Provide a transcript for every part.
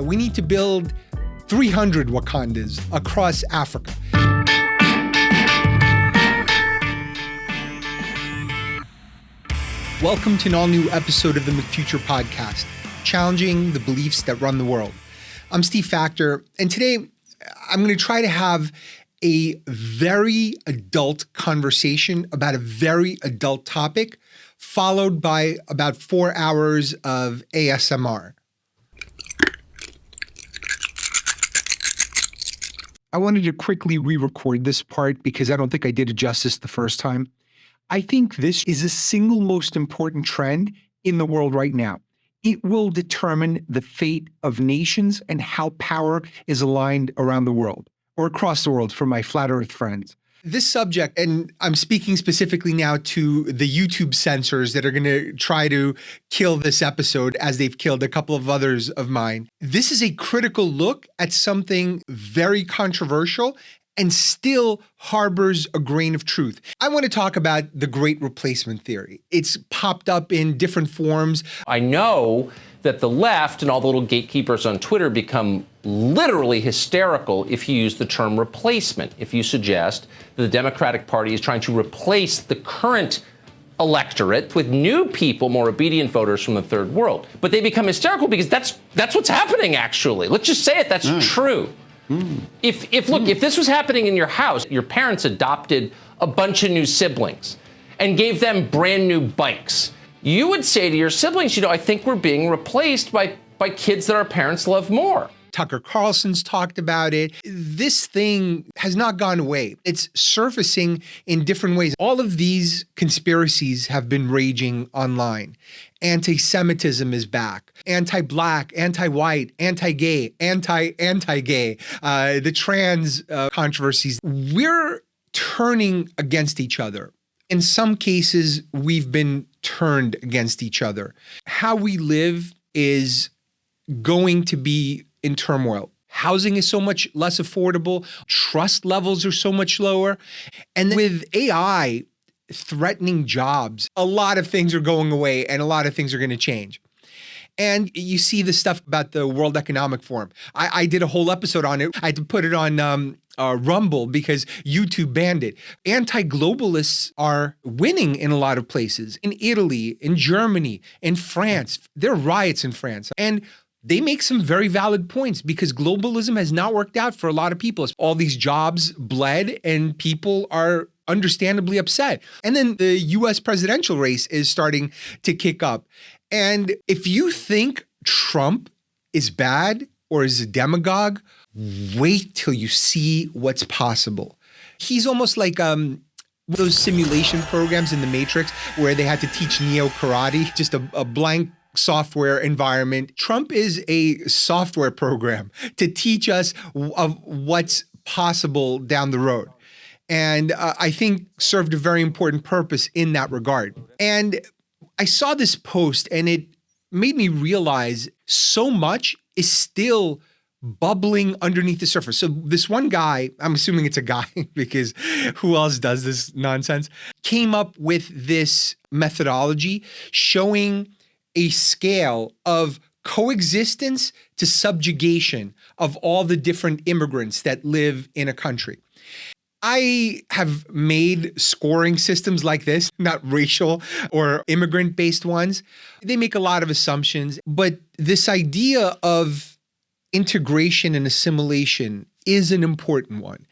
We need to build 300 Wakandas across Africa. Welcome to an all-new episode of the McFuture podcast, challenging the beliefs that run the world. I'm Steve Faktor, and today I'm going to try to have a very adult conversation about a very adult topic, followed by about 4 hours of ASMR. I wanted to quickly re-record this part because I don't think I did it justice the first time. I think this is the single most important trend in the world right now. It will determine the fate of nations and how power is aligned around the world, or across the world for my flat earth friends. This subject, and I'm speaking specifically now to the YouTube censors that are going to try to kill this episode as they've killed a couple of others of mine. This is a critical look at something very controversial and still harbors a grain of truth. I want to talk about the Great Replacement theory. It's popped up in different forms. I know that the left and all the little gatekeepers on Twitter become literally hysterical if you use the term replacement, if you suggest that the Democratic Party is trying to replace the current electorate with new people, more obedient voters from the third world. But they become hysterical because that's what's happening, actually. Let's just say it, that's true. If this was happening in your house, your parents adopted a bunch of new siblings and gave them brand new bikes, you would say to your siblings, I think we're being replaced by kids that our parents love more. Tucker Carlson's talked about it. This thing has not gone away. It's surfacing in different ways. All of these conspiracies have been raging online. Anti-Semitism is back. Anti-black, anti-white, anti-gay, anti-gay. The trans controversies. We're turning against each other. In some cases, we've been turned against each other. How we live is going to be in turmoil. Housing is so much less affordable. Trust levels are so much lower. And with AI threatening jobs, a lot of things are going away and a lot of things are going to change. And you see the stuff about the World Economic Forum. I did a whole episode on it. I had to put it on Rumble because YouTube banned it. Anti-globalists are winning in a lot of places. In Italy, in Germany, in France. There are riots in France. And they make some very valid points because globalism has not worked out for a lot of people. All these jobs bled and people are understandably upset. And then the US presidential race is starting to kick up. And if you think Trump is bad or is a demagogue, wait till you see what's possible. He's almost like those simulation programs in the Matrix where they had to teach Neo karate, just a blank software environment. Trump is a software program to teach us of what's possible down the road. And I think served a very important purpose in that regard. And I saw this post and it made me realize so much is still bubbling underneath the surface. So this one guy, I'm assuming it's a guy because who else does this nonsense, came up with this methodology showing a scale of coexistence to subjugation of all the different immigrants that live in a country. I have made scoring systems like this, not racial or immigrant-based ones. They make a lot of assumptions, but this idea of integration and assimilation is an important one.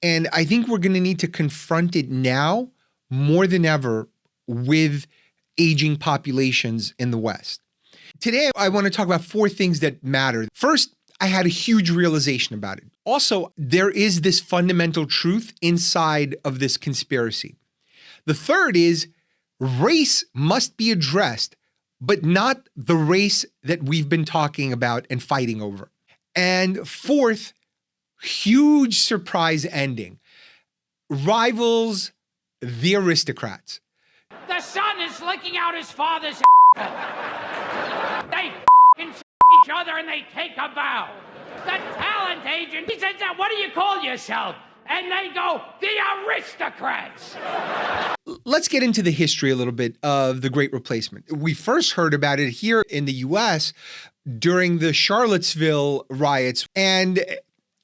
And I think we're going to need to confront it now more than ever with aging populations in the West. Today, I want to talk about 4 things that matter. First, I had a huge realization about it. Also, there is this fundamental truth inside of this conspiracy. The third is race must be addressed, but not the race that we've been talking about and fighting over. And fourth, huge surprise ending. Rivals the aristocrats. The son is licking out his father's They each other and they take a bow. The talent agent, he says, what do you call yourself? And they go, the aristocrats. Let's get into the history a little bit of the Great Replacement. We first heard about it here in the US during the Charlottesville riots. And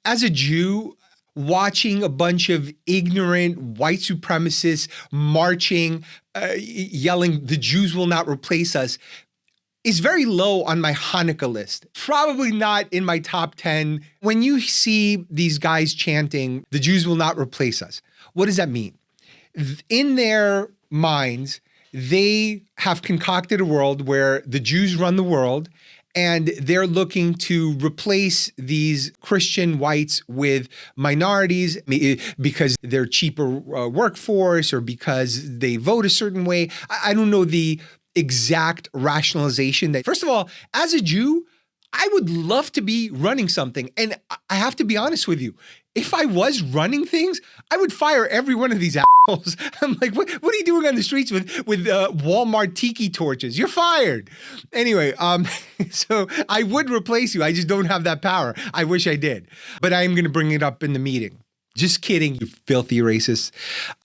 as a Jew, watching a bunch of ignorant white supremacists marching, yelling, "The Jews will not replace us," is very low on my Hanukkah list. Probably not in my top 10. When you see these guys chanting, "The Jews will not replace us," what does that mean? In their minds, they have concocted a world where the Jews run the world, and they're looking to replace these Christian whites with minorities because they're cheaper workforce or because they vote a certain way. I don't know the exact rationalization that, first of all, as a Jew, I would love to be running something. And I have to be honest with you. If I was running things, I would fire every one of these assholes. I'm like, what are you doing on the streets with Walmart tiki torches? You're fired. Anyway, so I would replace you. I just don't have that power. I wish I did. But I am going to bring it up in the meeting. Just kidding, you filthy racists.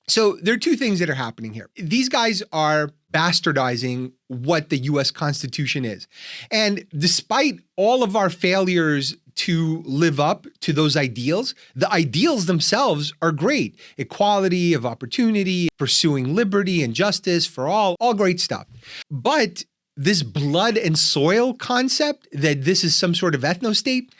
So there are two things that are happening here. These guys are bastardizing what the US Constitution is. And despite all of our failures to live up to those ideals, the ideals themselves are great. Equality of opportunity, pursuing liberty and justice for all great stuff. But this blood and soil concept, that this is some sort of ethno-state,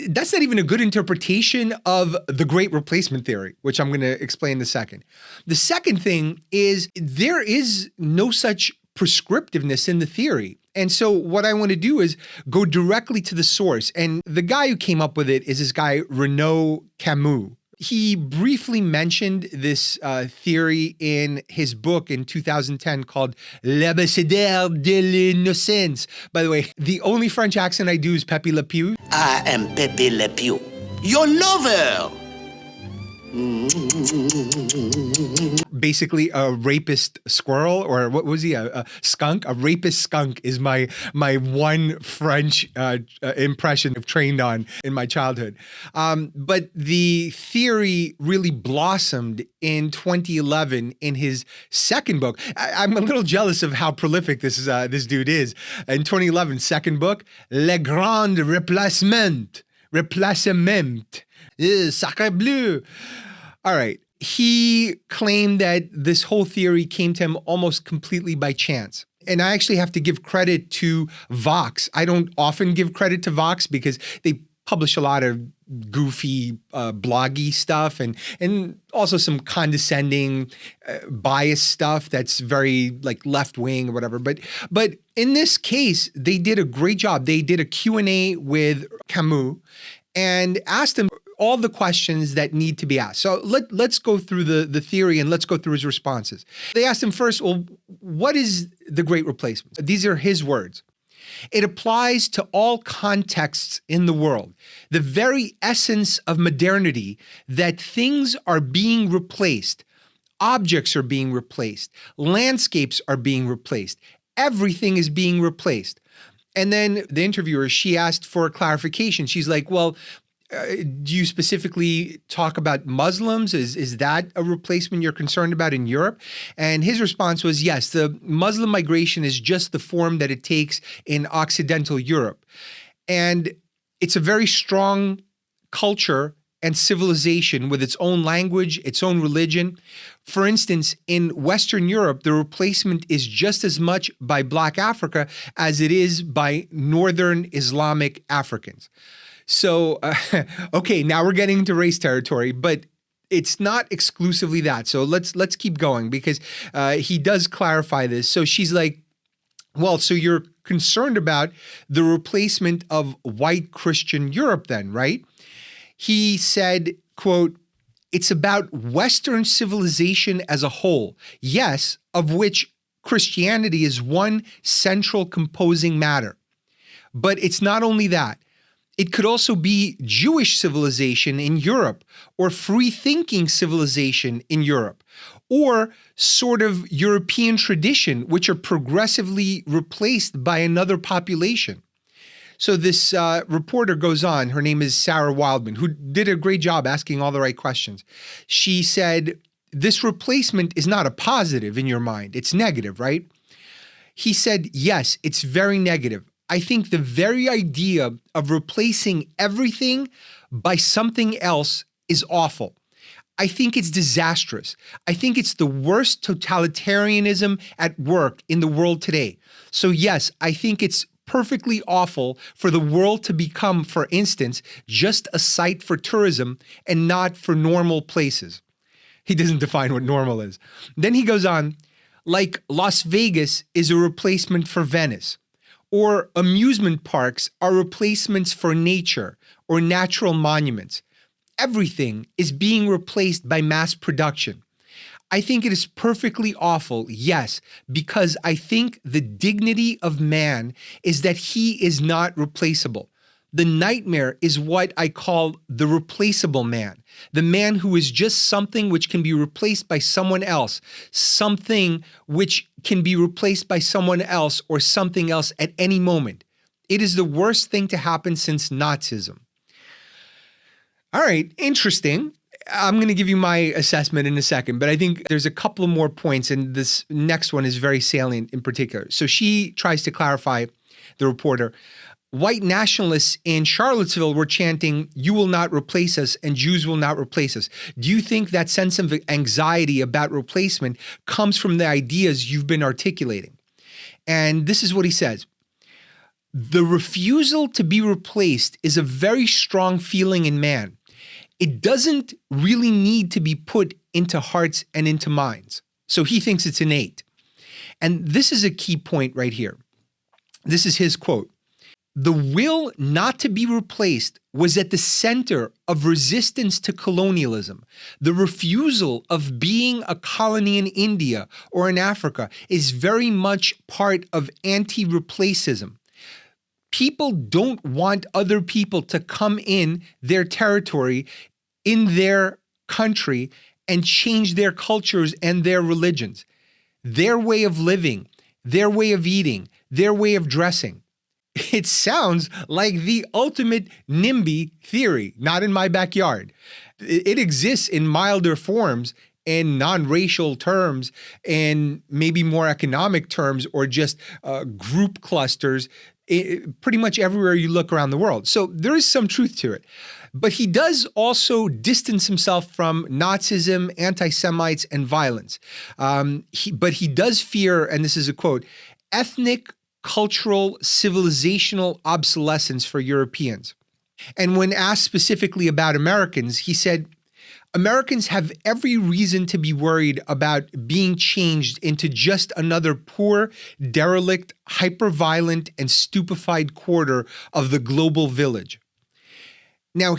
that's not even a good interpretation of the Great Replacement Theory, which I'm going to explain in a second. The second thing is there is no such prescriptiveness in the theory. And so what I want to do is go directly to the source. And the guy who came up with it is this guy, Renaud Camus. He briefly mentioned this theory in his book in 2010 called L'Abécédaire de l'Innocence. By the way, the only French accent I do is Pepe Le Pew. I am Pepe Le Pew, your lover. Basically a rapist squirrel, or what was he, a skunk? A rapist skunk is my one French impression I've trained on in my childhood. But the theory really blossomed in 2011 in his second book. I'm a little jealous of how prolific this dude is. In 2011, second book, Le Grand Replacement. Sacre bleu. All right. He claimed that this whole theory came to him almost completely by chance. And I actually have to give credit to Vox. I don't often give credit to Vox because they publish a lot of goofy, bloggy stuff and also some condescending, biased stuff that's very like left-wing or whatever. But in this case, they did a great job. They did a Q&A with Camus and asked him all the questions that need to be asked. So let's go through the theory and let's go through his responses. They asked him first, well, what is the Great Replacement? These are his words. It applies to all contexts in the world. The very essence of modernity, that things are being replaced. Objects are being replaced. Landscapes are being replaced. Everything is being replaced. And then the interviewer, she asked for clarification. She's like, well, do you specifically talk about Muslims? Is that a replacement you're concerned about in Europe? And his response was, yes, the Muslim migration is just the form that it takes in Occidental Europe. And it's a very strong culture and civilization with its own language, its own religion. For instance, in Western Europe, the replacement is just as much by Black Africa as it is by Northern Islamic Africans. So, okay, now we're getting into race territory, but it's not exclusively that. So let's keep going because he does clarify this. So she's like, well, so you're concerned about the replacement of white Christian Europe then, right? He said, quote, it's about Western civilization as a whole, yes, of which Christianity is one central composing matter. But it's not only that. It could also be Jewish civilization in Europe or free-thinking civilization in Europe or sort of European tradition, which are progressively replaced by another population. So this reporter goes on, her name is Sarah Wildman, who did a great job asking all the right questions. She said, this replacement is not a positive in your mind, it's negative, right? He said, yes, it's very negative. I think the very idea of replacing everything by something else is awful. I think it's disastrous. I think it's the worst totalitarianism at work in the world today. So yes, I think it's perfectly awful for the world to become, for instance, just a site for tourism and not for normal places. He doesn't define what normal is. Then he goes on, like Las Vegas is a replacement for Venice, or amusement parks are replacements for nature or natural monuments. Everything is being replaced by mass production. I think it is perfectly awful, yes, because I think the dignity of man is that he is not replaceable. The nightmare is what I call the replaceable man, the man who is just something which can be replaced by someone else, something which can be replaced by someone else or something else at any moment. It is the worst thing to happen since Nazism. All right, interesting. I'm going to give you my assessment in a second, but I think there's a couple of more points, and this next one is very salient in particular. So she tries to clarify, the reporter, white nationalists in Charlottesville were chanting, "You will not replace us," and "Jews will not replace us." Do you think that sense of anxiety about replacement comes from the ideas you've been articulating? And this is what he says. The refusal to be replaced is a very strong feeling in man. It doesn't really need to be put into hearts and into minds. So he thinks it's innate. And this is a key point right here. This is his quote. The will not to be replaced was at the center of resistance to colonialism. The refusal of being a colony in India or in Africa is very much part of anti-replacism. People don't want other people to come in their territory, in their country, and change their cultures and their religions, their way of living, their way of eating, their way of dressing. It sounds like the ultimate NIMBY theory, not in my backyard. It exists in milder forms, in non-racial terms, and maybe more economic terms, or just group clusters, pretty much everywhere you look around the world. So there is some truth to it. But he does also distance himself from Nazism, anti-Semites, and violence. But he does fear, and this is a quote, ethnic, cultural, civilizational obsolescence for Europeans. And when asked specifically about Americans, he said, Americans have every reason to be worried about being changed into just another poor, derelict, hyper-violent, and stupefied quarter of the global village. Now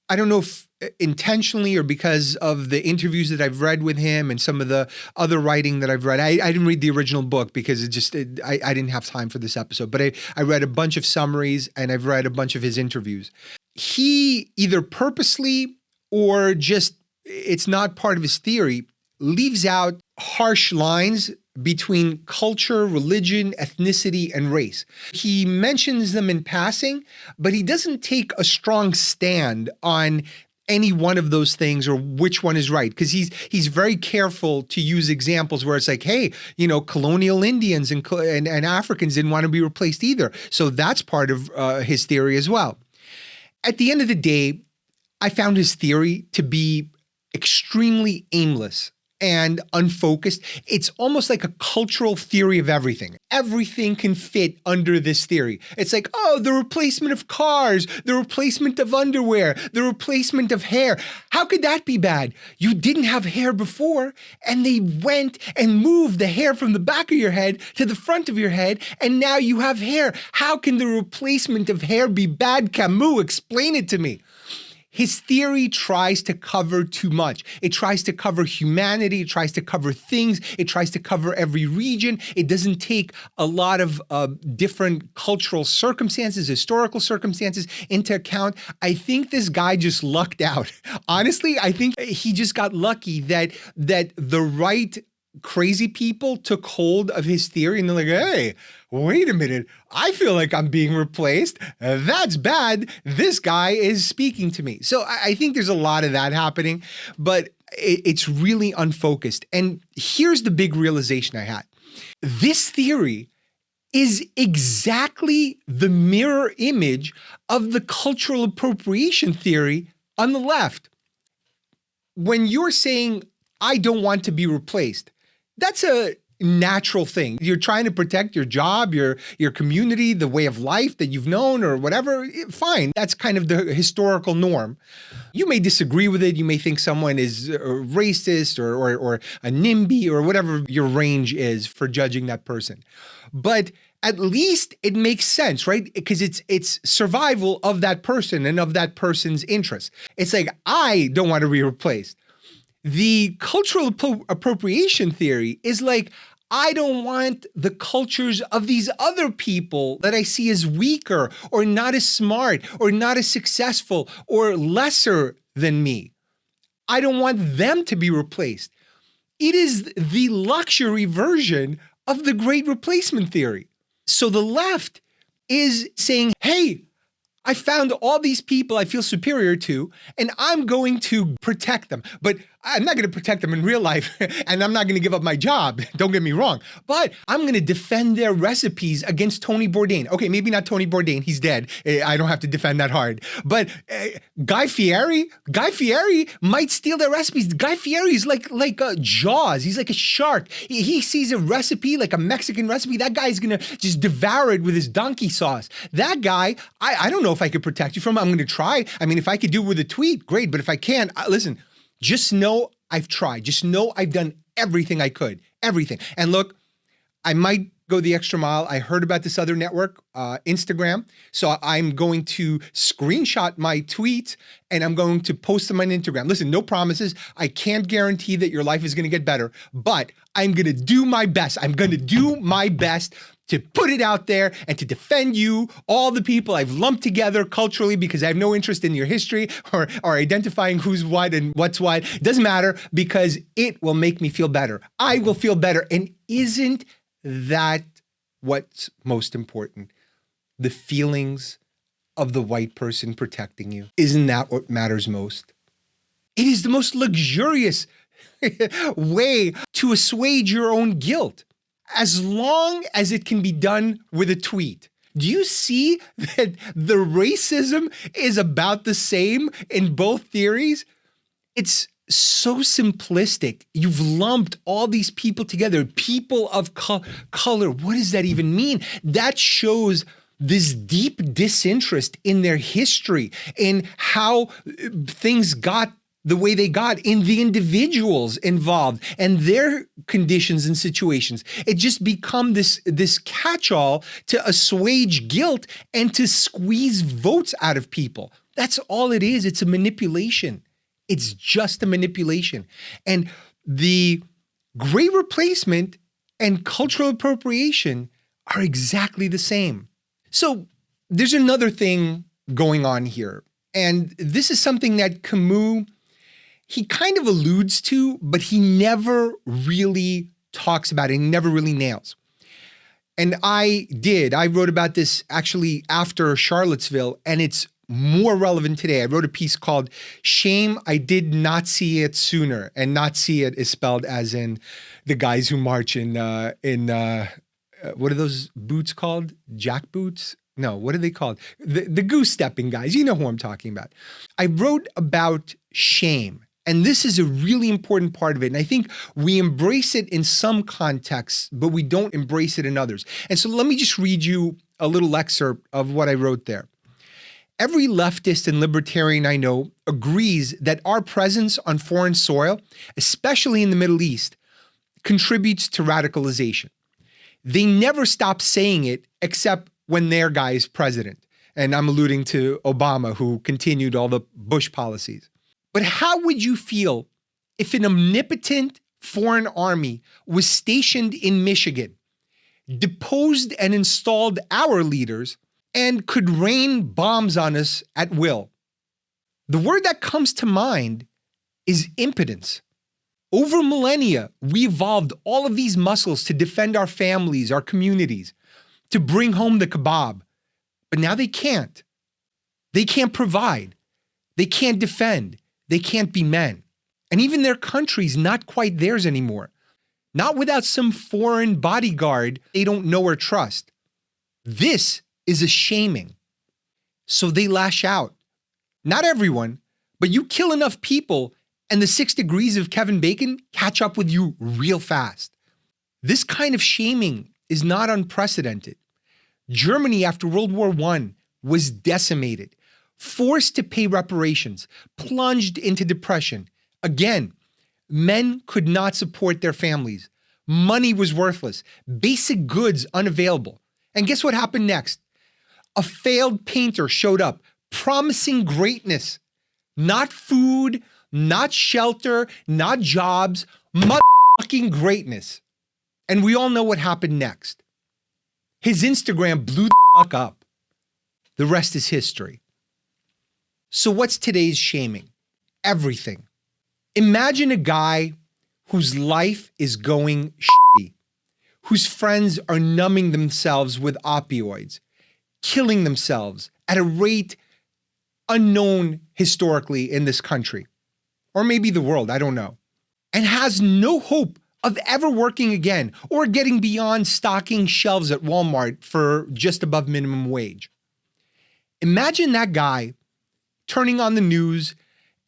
I don't know if intentionally or because of the interviews that I've read with him and some of the other writing that I've read. I didn't read the original book because I didn't have time for this episode, but I read a bunch of summaries and I've read a bunch of his interviews. He either purposely or just it's not part of his theory, leaves out harsh lines between culture, religion, ethnicity, and race. He mentions them in passing, but he doesn't take a strong stand on any one of those things or which one is right, because he's very careful to use examples where it's like, hey, colonial Indians and Africans didn't want to be replaced either. So that's part of his theory as well. At the end of the day, I found his theory to be extremely aimless and unfocused. It's almost like a cultural theory of everything. Everything can fit under this theory. It's like, oh, the replacement of cars, the replacement of underwear, the replacement of hair. How could that be bad? You didn't have hair before, and they went and moved the hair from the back of your head to the front of your head, and now you have hair. How can the replacement of hair be bad? Camus, explain it to me. His theory tries to cover too much. It tries to cover humanity. It tries to cover things. It tries to cover every region. It doesn't take a lot of different cultural circumstances, historical circumstances into account. I think this guy just lucked out. Honestly, I think he just got lucky that the right crazy people took hold of his theory and they're like, hey, wait a minute, I feel like I'm being replaced. That's bad. This guy is speaking to me. So I think there's a lot of that happening, but it's really unfocused. And here's the big realization I had. This theory is exactly the mirror image of the cultural appropriation theory on the left. When you're saying, I don't want to be replaced, that's a natural thing. You're trying to protect your job, your community, the way of life that you've known or whatever. Fine. That's kind of the historical norm. You may disagree with it. You may think someone is racist or a NIMBY or whatever your range is for judging that person. But at least it makes sense, right? Because it's survival of that person and of that person's interests. It's like, I don't want to be replaced. The cultural appropriation theory is like, I don't want the cultures of these other people that I see as weaker or not as smart or not as successful or lesser than me. I don't want them to be replaced. It is the luxury version of the great replacement theory. So the left is saying, hey, I found all these people I feel superior to, and I'm going to protect them. But I'm not going to protect them in real life, and I'm not going to give up my job. Don't get me wrong. But I'm going to defend their recipes against Tony Bourdain. Okay, maybe not Tony Bourdain. He's dead. I don't have to defend that hard. But Guy Fieri might steal their recipes. Guy Fieri is like Jaws. He's like a shark. He sees a recipe, like a Mexican recipe. That guy's going to just devour it with his donkey sauce. That guy, I don't know if I could protect you from him. I'm going to try. I mean, if I could do it with a tweet, great. But if I can't, listen, just know I've tried. Just know I've done everything I could. Everything. And look, I might go the extra mile. I heard about this other network, Instagram. So I'm going to screenshot my tweets and I'm going to post them on Instagram. Listen, no promises. I can't guarantee that your life is going to get better, but I'm going to do my best. I'm going to do my best to put it out there and to defend you, all the people I've lumped together culturally because I have no interest in your history or identifying who's what and what's what. It doesn't matter because it will make me feel better. I will feel better. And isn't that what's most important? The feelings of the white person protecting you. Isn't that what matters most? It is the most luxurious way to assuage your own guilt, as long as it can be done with a tweet. Do you see that the racism is about the same in both theories? It's so simplistic. You've lumped all these people together, people of color. What does that even mean? That shows this deep disinterest in their history, in how things got the way they got, in the individuals involved and their conditions and situations. It just become this catch-all to assuage guilt and to squeeze votes out of people. That's all it is. It's a manipulation. It's just a manipulation. And the great replacement and cultural appropriation are exactly the same. So there's another thing going on here. And this is something that Camus, he kind of alludes to, but he never really talks about it. He never really nails. And I wrote about this actually after Charlottesville, and it's more relevant today. I wrote a piece called Shame I Did Not See It Sooner. And not see it is spelled as in the guys who march in what are those boots called? Jack boots? No, what are they called? The goose stepping guys. You know who I'm talking about. I wrote about shame. And this is a really important part of it. And I think we embrace it in some contexts, but we don't embrace it in others. And so let me just read you a little excerpt of what I wrote there. Every leftist and libertarian I know agrees that our presence on foreign soil, especially in the Middle East, contributes to radicalization. They never stop saying it except when their guy is president. And I'm alluding to Obama, who continued all the Bush policies. But how would you feel if an omnipotent foreign army was stationed in Michigan, deposed and installed our leaders, and could rain bombs on us at will? The word that comes to mind is impotence. Over millennia, we evolved all of these muscles to defend our families, our communities, to bring home the kebab. But now they can't. They can't provide. They can't defend. They can't be men. And even their country's not quite theirs anymore. Not without some foreign bodyguard they don't know or trust. This is a shaming. So they lash out. Not everyone, but you kill enough people and the 6 degrees of Kevin Bacon catch up with you real fast. This kind of shaming is not unprecedented. Germany after World War I was decimated, forced to pay reparations, plunged into depression. Again, men could not support their families. Money was worthless, basic goods unavailable. And guess what happened next? A failed painter showed up, promising greatness. Not food, not shelter, not jobs, motherfucking greatness. And we all know what happened next. His Instagram blew the fuck up. The rest is history. So what's today's shaming? Everything. Imagine a guy whose life is going shitty, whose friends are numbing themselves with opioids, killing themselves at a rate unknown historically in this country, or maybe the world, I don't know, and has no hope of ever working again or getting beyond stocking shelves at Walmart for just above minimum wage. Imagine that guy turning on the news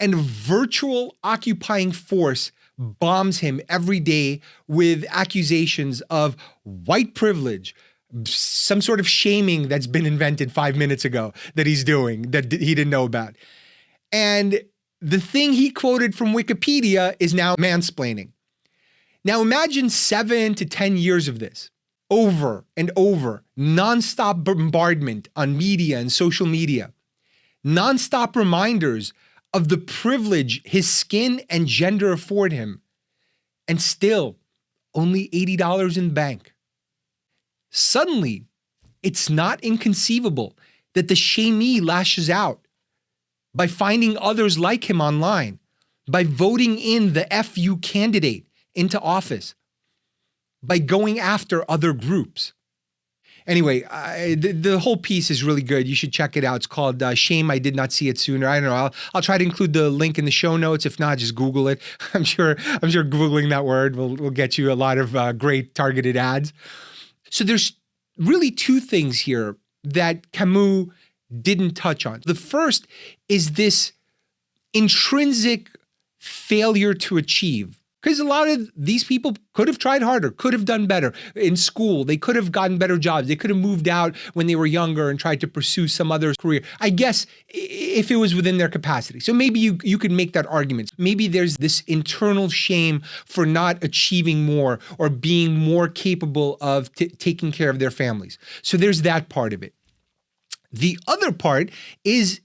and a virtual occupying force bombs him every day with accusations of white privilege, some sort of shaming that's been invented 5 minutes ago that he's doing that he didn't know about. And the thing he quoted from Wikipedia is now mansplaining. Now imagine 7 to 10 years of this, over and over, nonstop bombardment on media and social media, nonstop reminders of the privilege his skin and gender afford him, and still only $80 in the bank. Suddenly, it's not inconceivable that the shamee lashes out by finding others like him online, by voting in the FU candidate into office, by going after other groups. Anyway, the whole piece is really good. You should check it out. It's called Shame I Did Not See It Sooner. I don't know. I'll try to include the link in the show notes. If not, just Google it. I'm sure Googling that word will get you a lot of great targeted ads. So there's really two things here that Camus didn't touch on. The first is this intrinsic failure to achieve. Because a lot of these people could have tried harder, could have done better in school. They could have gotten better jobs. They could have moved out when they were younger and tried to pursue some other career. I guess if it was within their capacity. So maybe you could make that argument. Maybe there's this internal shame for not achieving more or being more capable of taking care of their families. So there's that part of it. The other part is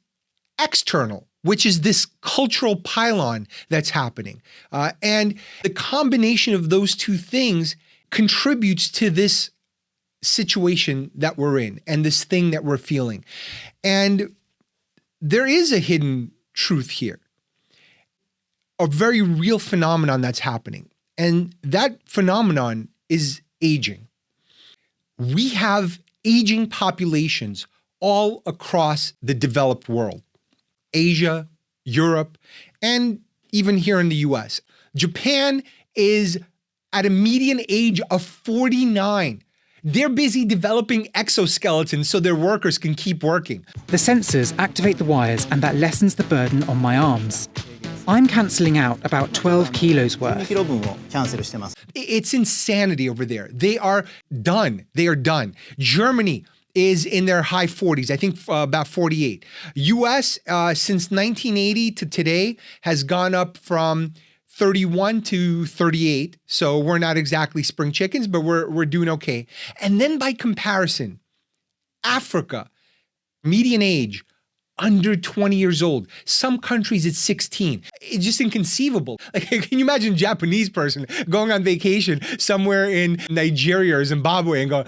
external, which is this cultural pylon that's happening. And the combination of those two things contributes to this situation that we're in and this thing that we're feeling. And there is a hidden truth here, a very real phenomenon that's happening. And that phenomenon is aging. We have aging populations all across the developed world. Asia, Europe, and even here in the US. Japan is at a median age of 49. They're busy developing exoskeletons so their workers can keep working. The sensors activate the wires and that lessens the burden on my arms. I'm cancelling out about 12 kilos worth. It's insanity over there. They are done. They are done. Germany is in their high 40s, I think about 48. US, since 1980 to today, has gone up from 31 to 38. So we're not exactly spring chickens, but we're doing okay. And then by comparison, Africa, median age, under 20 years old. Some countries it's 16. It's just inconceivable. Like, can you imagine a Japanese person going on vacation somewhere in Nigeria or Zimbabwe and going,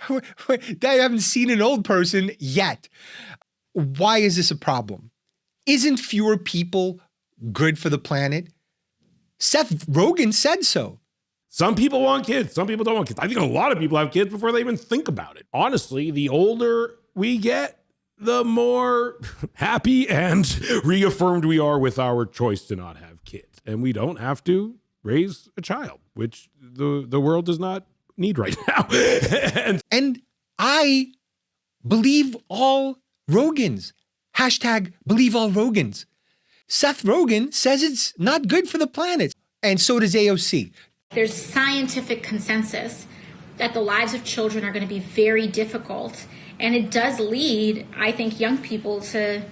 what? I haven't seen an old person yet. Why is this a problem? Isn't fewer people good for the planet? Seth Rogen said so. Some people want kids. Some people don't want kids. I think a lot of people have kids before they even think about it. Honestly, the older we get, the more happy and reaffirmed we are with our choice to not have kids. And we don't have to raise a child, which the world does not need right now. And I believe all Rogans. Hashtag believe all Rogans. Seth Rogen says it's not good for the planet. And so does AOC. There's scientific consensus that the lives of children are going to be very difficult. And it does lead, I think, young people to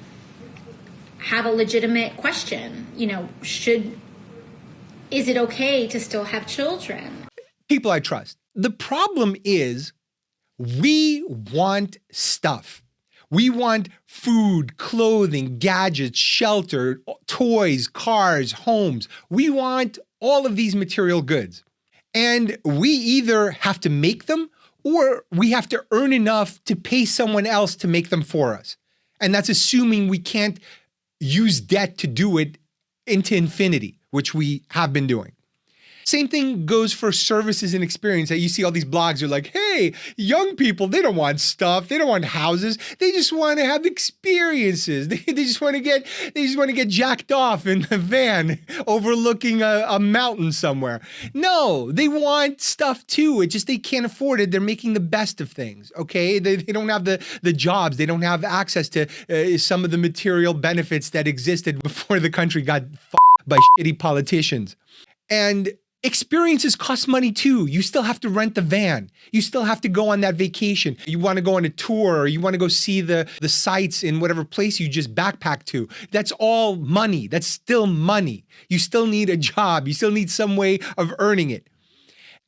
have a legitimate question. Is it okay to still have children? People I trust. The problem is we want stuff. We want food, clothing, gadgets, shelter, toys, cars, homes. We want all of these material goods. And we either have to make them or we have to earn enough to pay someone else to make them for us. And that's assuming we can't use debt to do it into infinity, which we have been doing. Same thing goes for services and experience. You see all these blogs are like, hey, young people, they don't want stuff. They don't want houses. They just want to have experiences. They just want to get jacked off in a van overlooking a mountain somewhere. No, they want stuff too. It's just they can't afford it. They're making the best of things, okay? They don't have the jobs. They don't have access to some of the material benefits that existed before the country got f***ed by shitty politicians. And experiences cost money too. You still have to rent the van. You still have to go on that vacation. You want to go on a tour or you want to go see the sights in whatever place you just backpack to. That's all money. That's still money. You still need a job. You still need some way of earning it.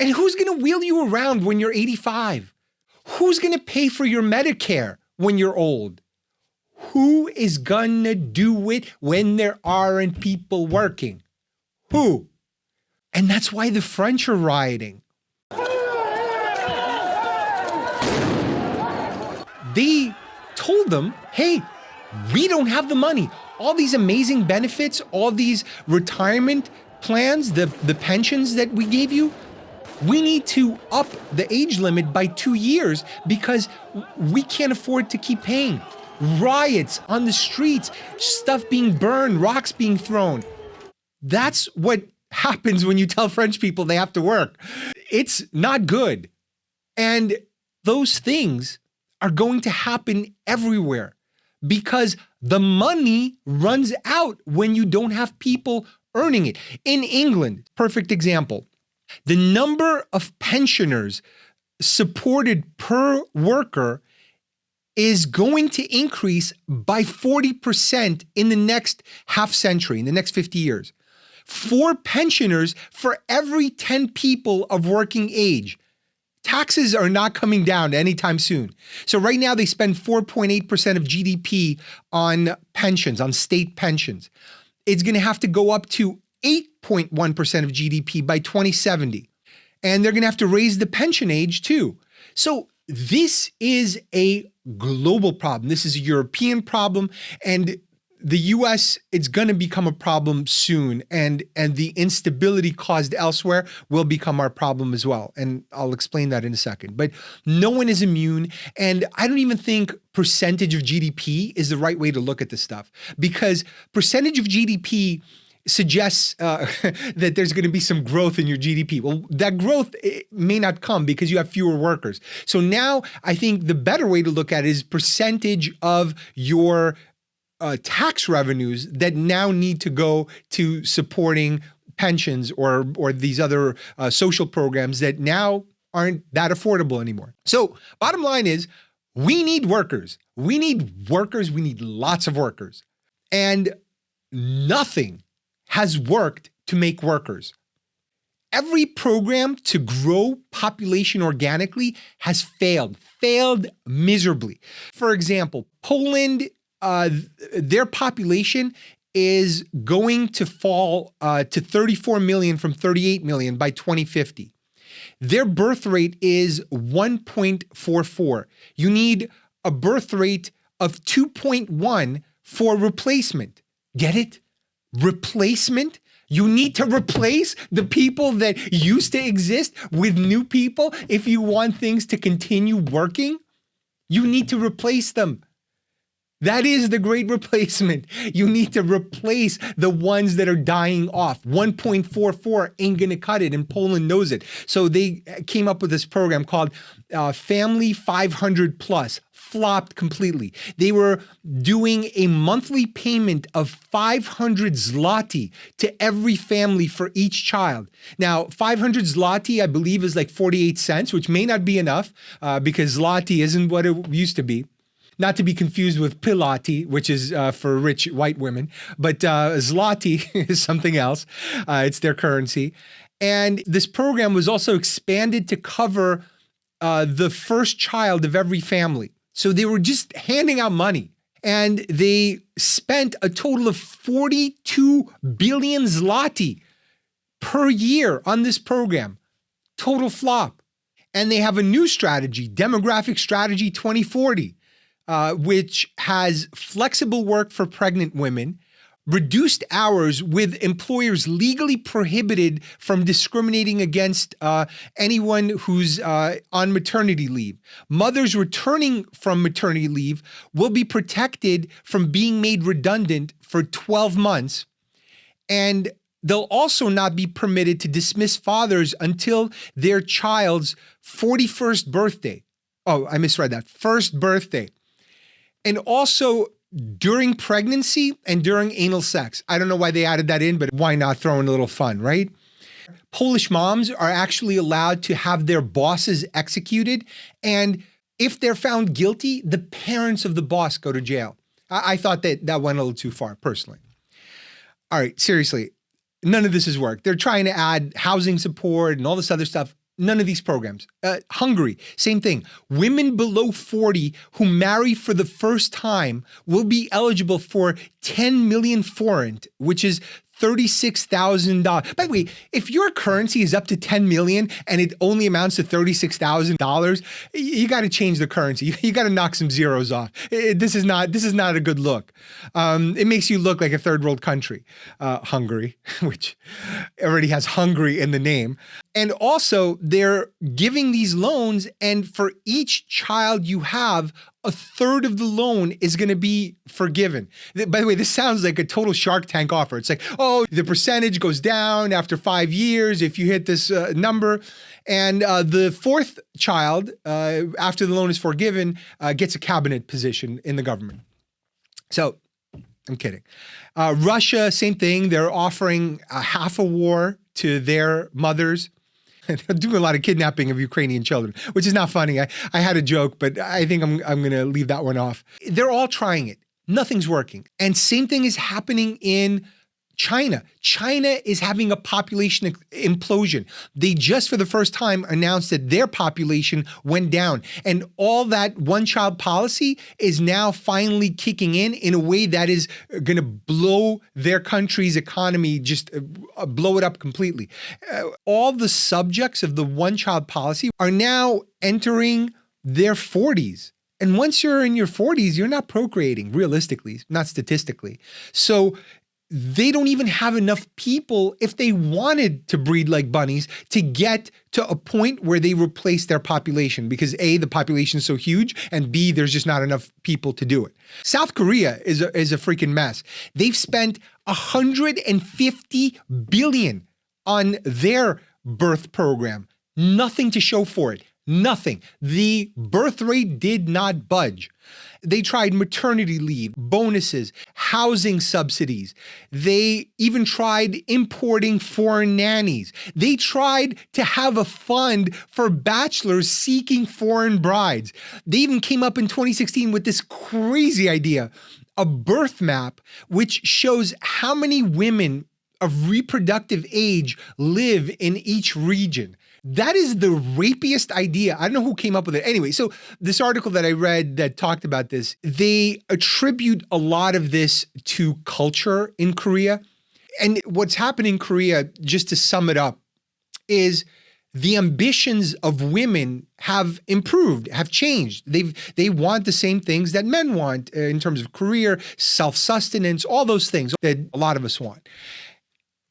And who's going to wheel you around when you're 85? Who's going to pay for your Medicare when you're old? Who is going to do it when there aren't people working? Who? And that's why the French are rioting. They told them, hey, we don't have the money. All these amazing benefits, all these retirement plans, the pensions that we gave you, we need to up the age limit by 2 years because we can't afford to keep paying. Riots on the streets, stuff being burned, rocks being thrown. That's what happens when you tell French people they have to work. It's not good. And those things are going to happen everywhere because the money runs out when you don't have people earning it. In England, perfect example, the number of pensioners supported per worker is going to increase by 40% in the next half century, in the next 50 years. 4 pensioners for every 10 people of working age. Taxes are not coming down anytime soon. So right now they spend 4.8% of GDP on pensions, on state pensions. It's going to have to go up to 8.1% of GDP by 2070. And they're going to have to raise the pension age too. So this is a global problem. This is a European problem. And the US, it's going to become a problem soon, and the instability caused elsewhere will become our problem as well. And I'll explain that in a second. But no one is immune, and I don't even think percentage of GDP is the right way to look at this stuff, because percentage of GDP suggests that there's going to be some growth in your GDP. Well, that growth may not come because you have fewer workers. So now I think the better way to look at it is percentage of your tax revenues that now need to go to supporting pensions or these other social programs that now aren't that affordable anymore. So bottom line is we need workers. We need workers. We need lots of workers. And nothing has worked to make workers. Every program to grow population organically has failed miserably. For example, Poland, their population is going to fall to 34 million from 38 million by 2050. Their birth rate is 1.44. You need a birth rate of 2.1 for replacement. Get it? Replacement? You need to replace the people that used to exist with new people if you want things to continue working. You need to replace them. That is the great replacement. You need to replace the ones that are dying off. 1.44 ain't going to cut it, and Poland knows it. So they came up with this program called Family 500 Plus. Flopped completely. They were doing a monthly payment of 500 zloty to every family for each child. Now, 500 zloty, I believe, is like 48 cents, which may not be enough because zloty isn't what it used to be. Not to be confused with pilati, which is for rich white women, but zloty is something else. It's their currency. And this program was also expanded to cover the first child of every family. So they were just handing out money, and they spent a total of 42 billion zloty per year on this program. Total flop. And they have a new strategy, Demographic Strategy 2040, which has flexible work for pregnant women, reduced hours with employers legally prohibited from discriminating against anyone who's on maternity leave. Mothers returning from maternity leave will be protected from being made redundant for 12 months. And they'll also not be permitted to dismiss fathers until their child's 41st birthday. Oh, I misread that. First birthday. And also during pregnancy and during anal sex. I don't know why they added that in, but why not throw in a little fun, right? Polish moms are actually allowed to have their bosses executed. And if they're found guilty, the parents of the boss go to jail. I thought that went a little too far, personally. All right, seriously, none of this has worked. They're trying to add housing support and all this other stuff. None of these programs. Hungary, same thing. Women below 40 who marry for the first time will be eligible for 10 million forint, which is $36,000. By the way, if your currency is up to 10 million and it only amounts to $36,000, you got to change the currency. You got to knock some zeros off. This is not a good look. It makes you look like a third world country, Hungary, which already has Hungary in the name. And also, they're giving these loans, and for each child you have, a third of the loan is going to be forgiven. By the way, this sounds like a total Shark Tank offer. It's like, oh, the percentage goes down after 5 years if you hit this number. And the fourth child, after the loan is forgiven, gets a cabinet position in the government. So, I'm kidding. Russia, same thing. They're offering half a war to their mothers. They're doing a lot of kidnapping of Ukrainian children, which is not funny. I had a joke, but I think I'm going to leave that one off. They're all trying it. Nothing's working. And same thing is happening in China. China is having a population implosion. They just for the first time announced that their population went down. And all that one-child policy is now finally kicking in a way that is going to blow their country's economy, just blow it up completely. All the subjects of the one-child policy are now entering their 40s. And once you're in your 40s, you're not procreating, realistically, not statistically. So they don't even have enough people, if they wanted to breed like bunnies, to get to a point where they replace their population because A, the population is so huge, and B, there's just not enough people to do it. South Korea is a freaking mess. They've spent $150 billion on their birth program. Nothing to show for it. Nothing. The birth rate did not budge. They tried maternity leave, bonuses, housing subsidies. They even tried importing foreign nannies. They tried to have a fund for bachelors seeking foreign brides. They even came up in 2016 with this crazy idea, a birth map, which shows how many women of reproductive age live in each region. That is the rapiest idea. I don't know who came up with it. Anyway, so this article that I read that talked about this, they attribute a lot of this to culture in Korea. And what's happened in Korea, just to sum it up, is the ambitions of women have improved, have changed. They want the same things that men want in terms of career, self-sustenance, all those things that a lot of us want.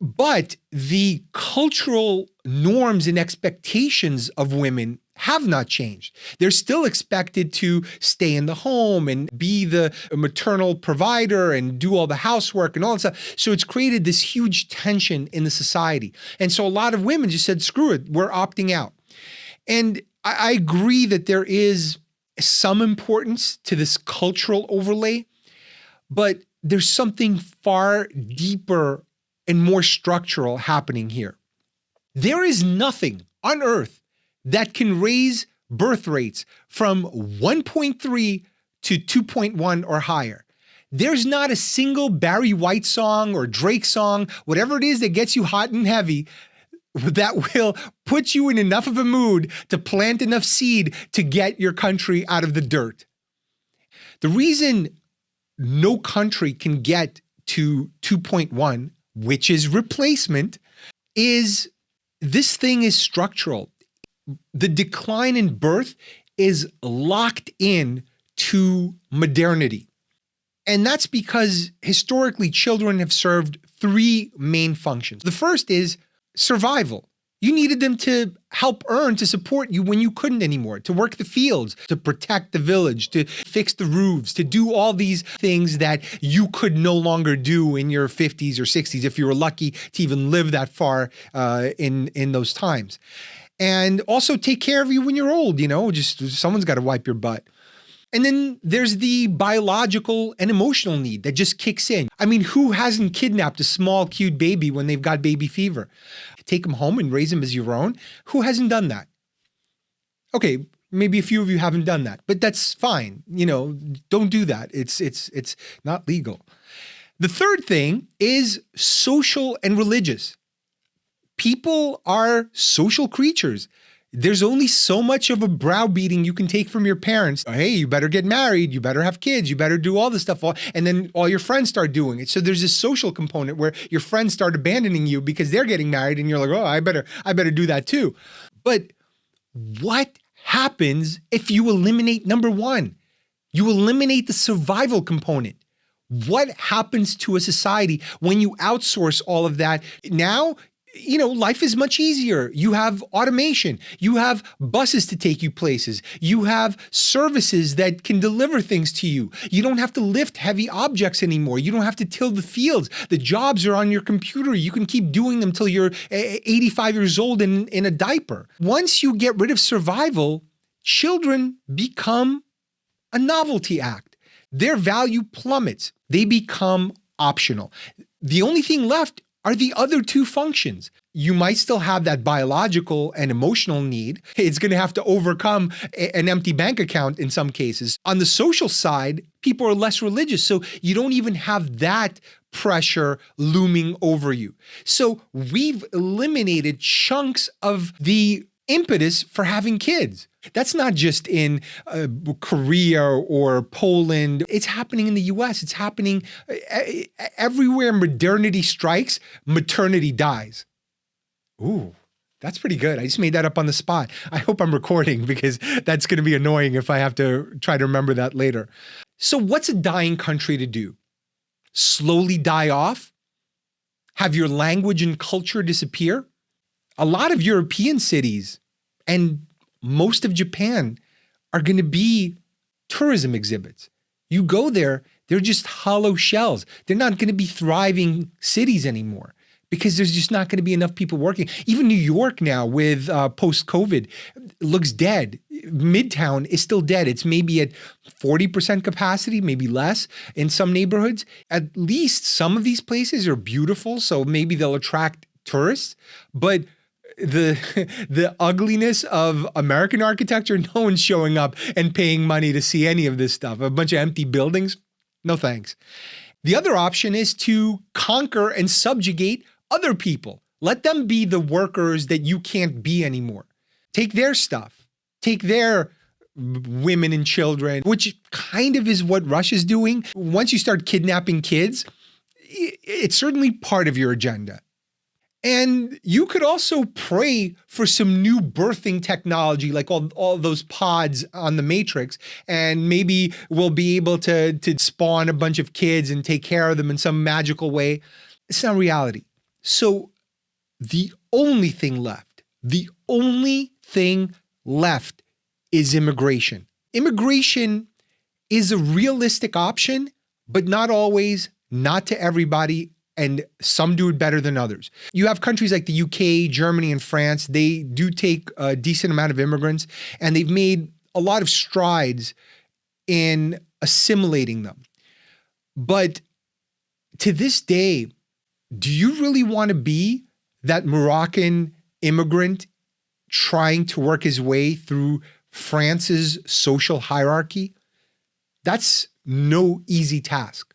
But the cultural norms and expectations of women have not changed. They're still expected to stay in the home and be the maternal provider and do all the housework and all that stuff. So it's created this huge tension in the society. And so a lot of women just said, screw it, we're opting out. And I agree that there is some importance to this cultural overlay, but there's something far deeper and more structural happening here. There is nothing on earth that can raise birth rates from 1.3 to 2.1 or higher. There's not a single Barry White song or Drake song, whatever it is that gets you hot and heavy, that will put you in enough of a mood to plant enough seed to get your country out of the dirt. The reason no country can get to 2.1, which is replacement, is this thing is structural. The decline in birth is locked in to modernity. And that's because historically children have served three main functions. The first is survival. You needed them to help earn, to support you when you couldn't anymore, to work the fields, to protect the village, to fix the roofs, to do all these things that you could no longer do in your 50s or 60s if you were lucky to even live that far in those times. And also take care of you when you're old, just someone's got to wipe your butt. And then there's the biological and emotional need that just kicks in. I mean, who hasn't kidnapped a small, cute baby when they've got baby fever? Take them home and raise them as your own? Who hasn't done that? Okay, maybe a few of you haven't done that, but that's fine. Don't do that. It's not legal. The third thing is social and religious. People are social creatures. There's only so much of a browbeating you can take from your parents. Hey, you better get married. You better have kids. You better do all this stuff. And then all your friends start doing it. So there's this social component where your friends start abandoning you because they're getting married and you're like, oh, I better do that too. But what happens if you eliminate number one? You eliminate the survival component. What happens to a society when you outsource all of that? Now, life is much easier. You have automation. You have buses to take you places. You have services that can deliver things to you. You don't have to lift heavy objects anymore. You don't have to till the fields. The jobs are on your computer. You can keep doing them till you're 85 years old in a diaper. Once you get rid of survival, children become a novelty act. Their value plummets. They become optional. The only thing left are the other two functions. You might still have that biological and emotional need. It's going to have to overcome an empty bank account in some cases. On the social side, people are less religious, so you don't even have that pressure looming over you. So we've eliminated chunks of the impetus for having kids. That's not just in Korea or Poland. It's happening in the US. It's happening everywhere modernity strikes, maternity dies. Ooh, that's pretty good. I just made that up on the spot. I hope I'm recording because that's going to be annoying if I have to try to remember that later. So what's a dying country to do? Slowly die off? Have your language and culture disappear? A lot of European cities and most of Japan are going to be tourism exhibits. You go there, they're just hollow shells. They're not going to be thriving cities anymore because there's just not going to be enough people working. Even New York now with post-COVID looks dead. Midtown is still dead. It's maybe at 40% capacity, maybe less in some neighborhoods. At least some of these places are beautiful, so maybe they'll attract tourists, but the ugliness of American architecture, no one's showing up and paying money to see any of this stuff. A bunch of empty buildings, no thanks. The other option is to conquer and subjugate other people. Let them be the workers that you can't be anymore. Take their stuff. Take their women and children, which kind of is what Russia's doing. Once you start kidnapping kids, it's certainly part of your agenda. And you could also pray for some new birthing technology, like all those pods on the Matrix, and maybe we'll be able to spawn a bunch of kids and take care of them in some magical way. It's not reality. So the only thing left left is immigration. Immigration is a realistic option, but not always, not to everybody, and some do it better than others. You have countries like the UK, Germany, and France. They do take a decent amount of immigrants, and they've made a lot of strides in assimilating them. But to this day, do you really want to be that Moroccan immigrant trying to work his way through France's social hierarchy? That's no easy task.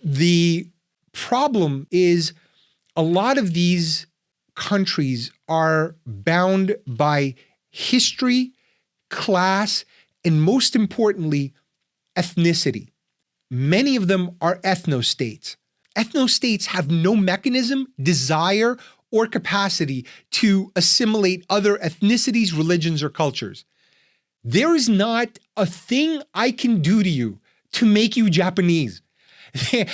The problem is a lot of these countries are bound by history, class, and most importantly, ethnicity. Many of them are ethnostates. Ethnostates have no mechanism, desire, or capacity to assimilate other ethnicities, religions, or cultures. There is not a thing I can do to you to make you Japanese.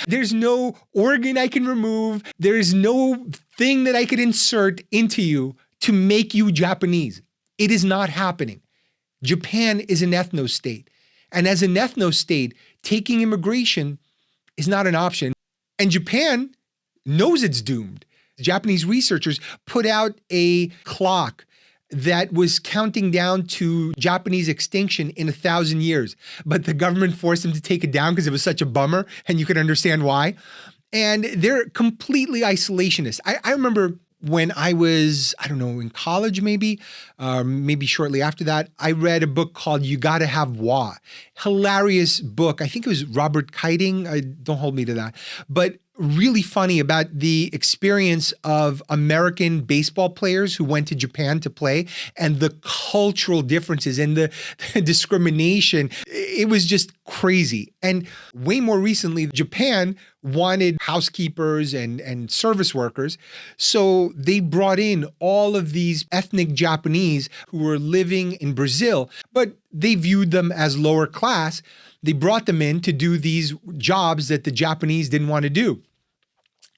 There's no organ I can remove. There's no thing that I could insert into you to make you Japanese. It is not happening. Japan is an ethnostate. And as an ethnostate, taking immigration is not an option. And Japan knows it's doomed. Japanese researchers put out a clock that was counting down to Japanese extinction in 1,000 years. But the government forced them to take it down because it was such a bummer, and you can understand why. And they're completely isolationist. I remember when I was, in college maybe shortly after that, I read a book called You Gotta Have Wa. Hilarious book. I think it was Robert Keating. Don't hold me to that. But really funny about the experience of American baseball players who went to Japan to play and the cultural differences and the discrimination. It was just crazy. And way more recently, Japan wanted housekeepers and service workers. So they brought in all of these ethnic Japanese who were living in Brazil, but they viewed them as lower class. They brought them in to do these jobs that the Japanese didn't want to do.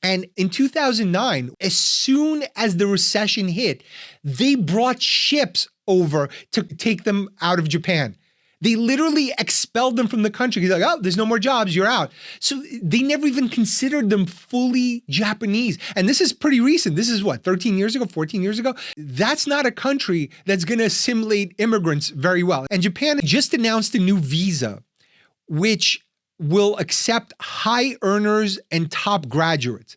And in 2009, as soon as the recession hit, they brought ships over to take them out of Japan. They literally expelled them from the country. He's like, oh, there's no more jobs, you're out. So they never even considered them fully Japanese. And this is pretty recent. This is what, 13 years ago, 14 years ago? That's not a country that's going to assimilate immigrants very well. And Japan just announced a new visa, which will accept high earners and top graduates.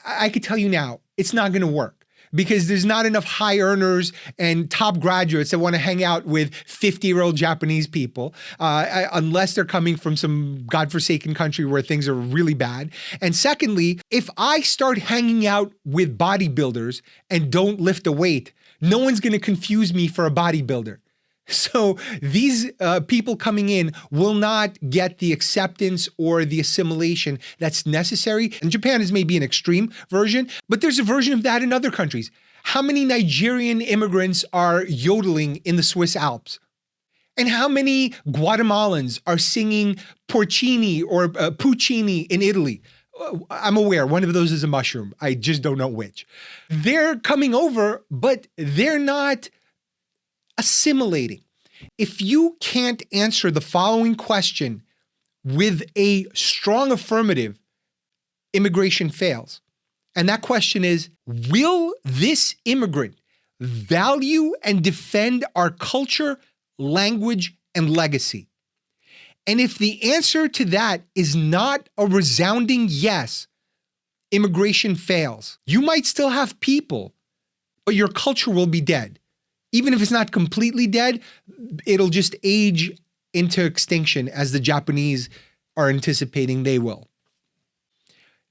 I could tell you now, it's not going to work because there's not enough high earners and top graduates that want to hang out with 50-year-old Japanese people, unless they're coming from some godforsaken country where things are really bad. And secondly, if I start hanging out with bodybuilders and don't lift a weight, no one's going to confuse me for a bodybuilder. So these people coming in will not get the acceptance or the assimilation that's necessary. And Japan is maybe an extreme version, but there's a version of that in other countries. How many Nigerian immigrants are yodeling in the Swiss Alps? And how many Guatemalans are singing porcini or puccini in Italy? I'm aware one of those is a mushroom. I just don't know which. They're coming over, but they're not assimilating. If you can't answer the following question with a strong affirmative, immigration fails. And that question is, will this immigrant value and defend our culture, language, and legacy? And if the answer to that is not a resounding yes, immigration fails. You might still have people, but your culture will be dead. Even if it's not completely dead, it'll just age into extinction as the Japanese are anticipating they will.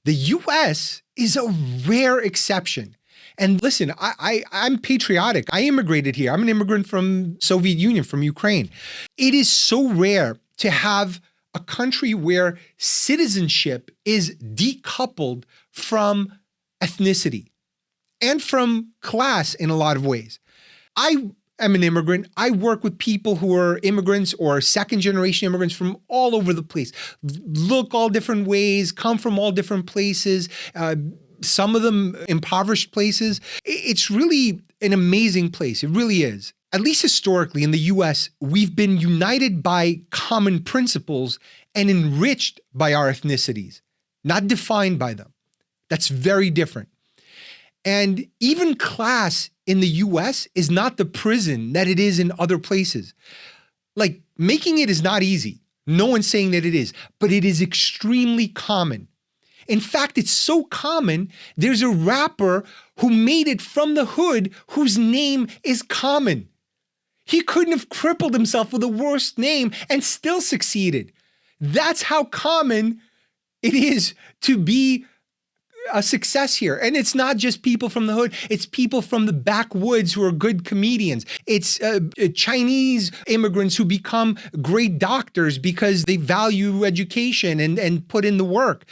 The US is a rare exception. And listen, I'm patriotic. I immigrated here. I'm an immigrant from Soviet Union, from Ukraine. It is so rare to have a country where citizenship is decoupled from ethnicity and from class in a lot of ways. I am an immigrant. I work with people who are immigrants or second generation immigrants from all over the place, look all different ways, come from all different places, some of them impoverished places. It's really an amazing place. It really is. at least historically in the US, we've been united by common principles and enriched by our ethnicities, not defined by them. That's very different. And even class in the US is not the prison that it is in other places. Like, making it is not easy. No one's saying that it is, but it is extremely common. In fact, it's so common, there's a rapper who made it from the hood whose name is Common. He couldn't have crippled himself with a worse name and still succeeded. That's how common it is to be a success here. And it's not just people from the hood, it's people from the backwoods who are good comedians. It's Chinese immigrants who become great doctors because they value education and put in the work.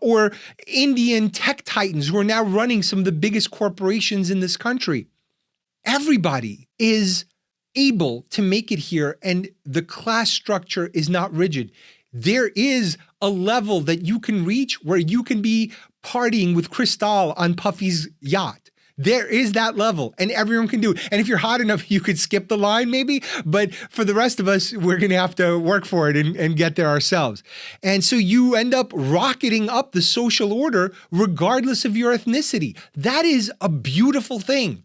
Or Indian tech titans who are now running some of the biggest corporations in this country. Everybody is able to make it here, and the class structure is not rigid. There is a level that you can reach where you can be partying with Cristal on Puffy's yacht. There is that level, and everyone can do it. And if you're hot enough, you could skip the line maybe, but for the rest of us, we're gonna have to work for it and get there ourselves. And so you end up rocketing up the social order regardless of your ethnicity. That is a beautiful thing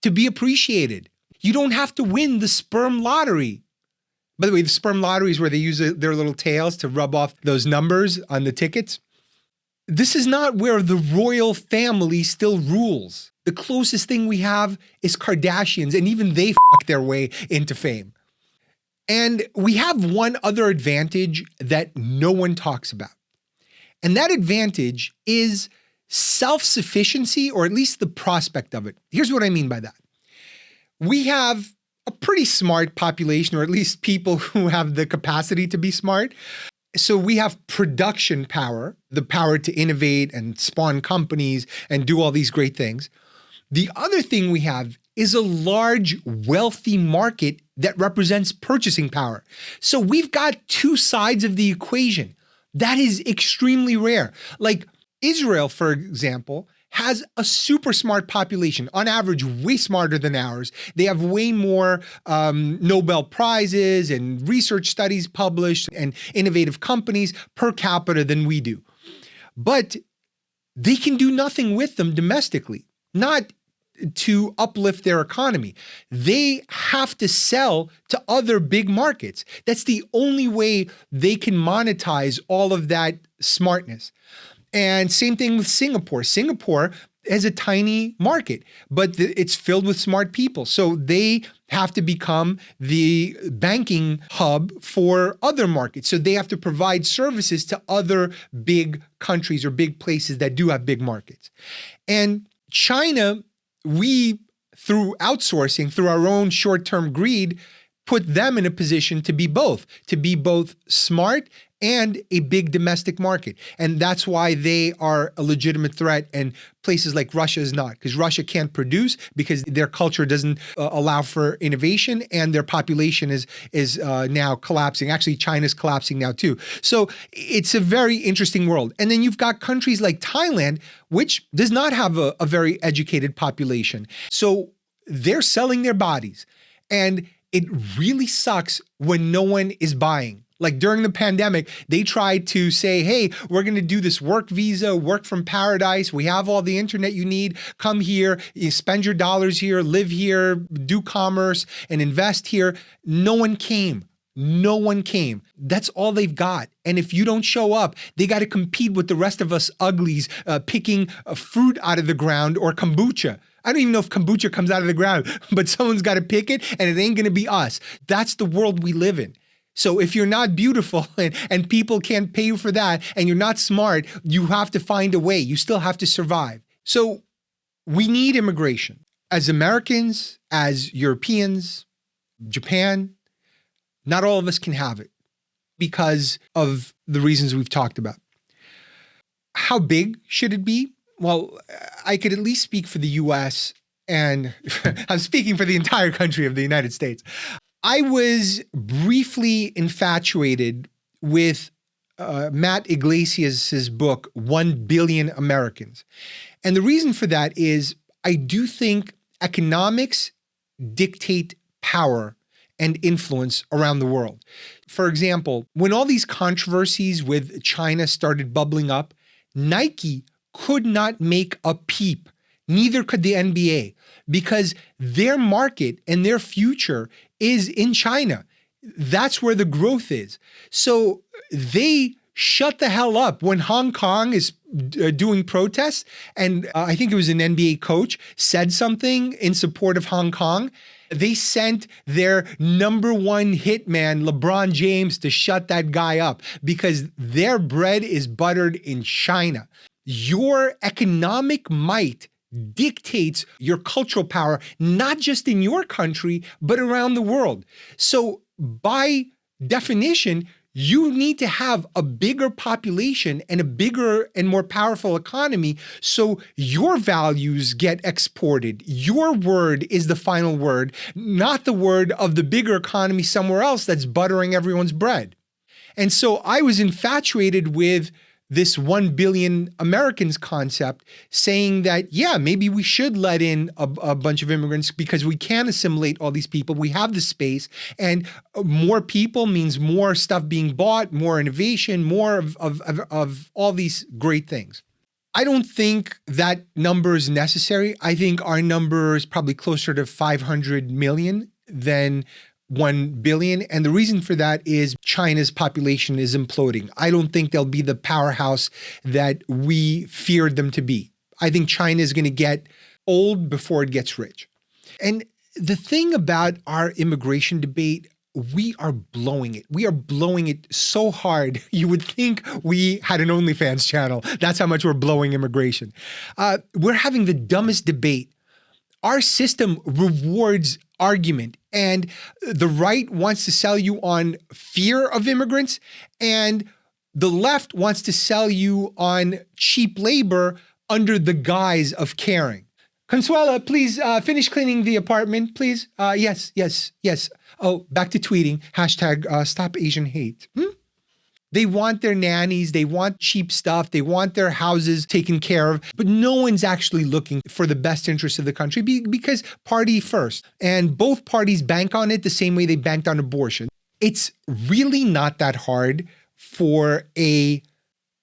to be appreciated. You don't have to win the sperm lottery. By the way, the sperm lottery is where they use their little tails to rub off those numbers on the tickets. This is not where the royal family still rules. The closest thing we have is Kardashians, and even they fuck their way into fame. And we have one other advantage that no one talks about. And that advantage is self-sufficiency, or at least the prospect of it. Here's what I mean by that. We have a pretty smart population, or at least people who have the capacity to be smart. So we have production power, the power to innovate and spawn companies and do all these great things. The other thing we have is a large, wealthy market that represents purchasing power. So we've got two sides of the equation. That is extremely rare. Like Israel, for example, has a super smart population, on average, way smarter than ours. They have way more Nobel Prizes and research studies published and innovative companies per capita than we do. But they can do nothing with them domestically, not to uplift their economy. They have to sell to other big markets. That's the only way they can monetize all of that smartness. And same thing with Singapore. Singapore has a tiny market, but it's filled with smart people. So they have to become the banking hub for other markets. So they have to provide services to other big countries or big places that do have big markets. And China, we, through outsourcing, through our own short-term greed, put them in a position to be both smart and a big domestic market. And that's why they are a legitimate threat and places like Russia is not, because Russia can't produce because their culture doesn't allow for innovation, and their population is now collapsing. Actually, China's collapsing now too. So it's a very interesting world. And then you've got countries like Thailand, which does not have a very educated population. So they're selling their bodies. And it really sucks when no one is buying. Like during the pandemic, they tried to say, hey, we're going to do this work visa, work from paradise. We have all the internet you need. Come here, you spend your dollars here, live here, do commerce and invest here. No one came. No one came. That's all they've got. And if you don't show up, they got to compete with the rest of us uglies picking fruit out of the ground or kombucha. I don't even know if kombucha comes out of the ground, but someone's got to pick it, and it ain't going to be us. That's the world we live in. So if you're not beautiful and people can't pay you for that, and you're not smart, you have to find a way. You still have to survive. So we need immigration. As Americans, as Europeans, Japan, not all of us can have it because of the reasons we've talked about. How big should it be? Well, I could at least speak for the US, and I'm speaking for the entire country of the United States. I was briefly infatuated with Matt Iglesias' book, 1 Billion Americans. And the reason for that is I do think economics dictate power and influence around the world. For example, when all these controversies with China started bubbling up, Nike could not make a peep. Neither could the NBA, because their market and their future is in China. That's where the growth is. So they shut the hell up when Hong Kong is doing protests. And I think it was an NBA coach said something in support of Hong Kong. They sent their number one hitman, LeBron James, to shut that guy up because their bread is buttered in China. Your economic might dictates your cultural power, not just in your country, but around the world. So by definition, you need to have a bigger population and a bigger and more powerful economy so your values get exported. Your word is the final word, not the word of the bigger economy somewhere else that's buttering everyone's bread. And so I was infatuated with this 1 billion Americans concept, saying that, yeah, maybe we should let in a bunch of immigrants because we can assimilate all these people. We have the space, and more people means more stuff being bought, more innovation, more of all these great things. I don't think that number is necessary. I think our number is probably closer to 500 million than 1 billion. And the reason for that is China's population is imploding. I don't think they'll be the powerhouse that we feared them to be. I think China is going to get old before it gets rich. And the thing about our immigration debate, we are blowing it. We are blowing it so hard. You would think we had an OnlyFans channel. That's how much we're blowing immigration. We're having the dumbest debate. Our system rewards argument, and the right wants to sell you on fear of immigrants, and the left wants to sell you on cheap labor under the guise of caring. Consuela, please finish cleaning the apartment, please. Yes. Oh, back to tweeting. Hashtag stop Asian hate. They want their nannies, they want cheap stuff, they want their houses taken care of, but no one's actually looking for the best interest of the country because party first. And both parties bank on it the same way they banked on abortion. It's really not that hard for a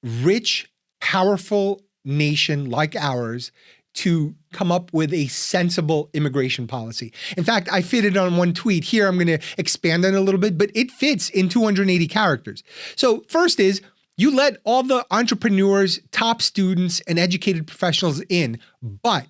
rich, powerful nation like ours to come up with a sensible immigration policy. In fact, I fitted on one tweet. Here, I'm going to expand on it a little bit, but it fits in 280 characters. So first is, you let all the entrepreneurs, top students, and educated professionals in, but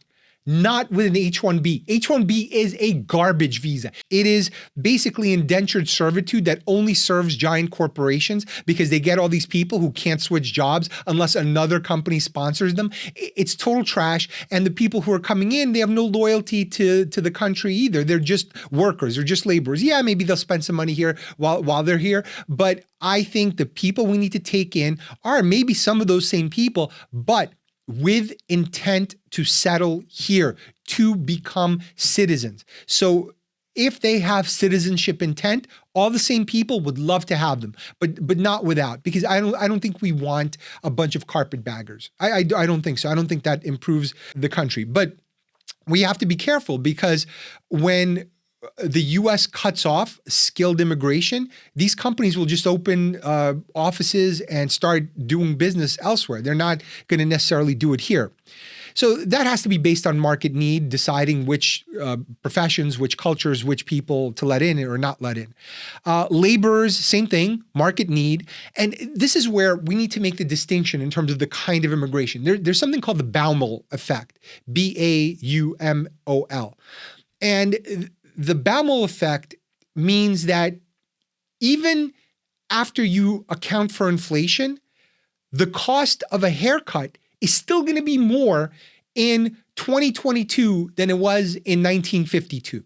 not with an H-1B. H-1B is a garbage visa. It is basically indentured servitude that only serves giant corporations because they get all these people who can't switch jobs unless another company sponsors them. It's total trash. And the people who are coming in, they have no loyalty to the country either. They're just workers. They're just laborers. Yeah, maybe they'll spend some money here while they're here. But I think the people we need to take in are maybe some of those same people, but with intent to settle here, to become citizens. So if they have citizenship intent, all the same people would love to have them, but not without, because I don't think we want a bunch of carpetbaggers. I don't think so. I don't think that improves the country. But we have to be careful because when the US cuts off skilled immigration, these companies will just open offices and start doing business elsewhere. They're not going to necessarily do it here. So that has to be based on market need, deciding which professions, which cultures, which people to let in or not let in. Laborers, same thing, market need. And this is where we need to make the distinction in terms of the kind of immigration. There's something called the Baumol effect, B-A-U-M-O-L. And the Baumol effect means that even after you account for inflation, the cost of a haircut is still going to be more in 2022 than it was in 1952.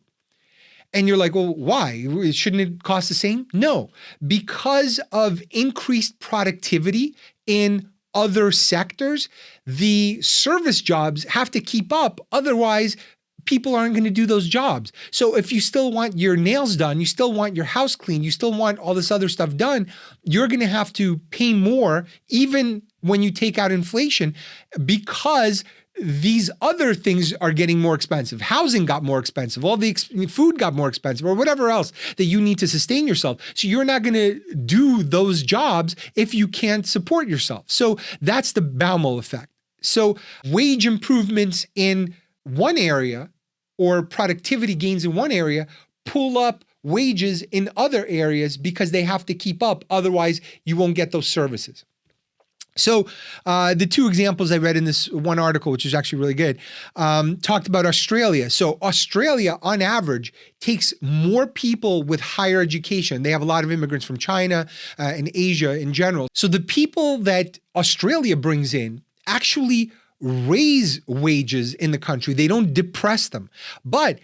And you're like, well, why? Shouldn't it cost the same? No, because of increased productivity in other sectors, the service jobs have to keep up. Otherwise, people aren't going to do those jobs. So if you still want your nails done, you still want your house cleaned, you still want all this other stuff done, you're going to have to pay more even when you take out inflation because these other things are getting more expensive. Housing got more expensive. All the food got more expensive, or whatever else that you need to sustain yourself. So you're not going to do those jobs if you can't support yourself. So that's the Baumol effect. So wage improvements in one area or productivity gains in one area pull up wages in other areas because they have to keep up. Otherwise, you won't get those services. So the two examples I read in this one article, which is actually really good, talked about Australia. So Australia, on average, takes more people with higher education. They have a lot of immigrants from China and Asia in general. So the people that Australia brings in actually raise wages in the country. They don't depress them. But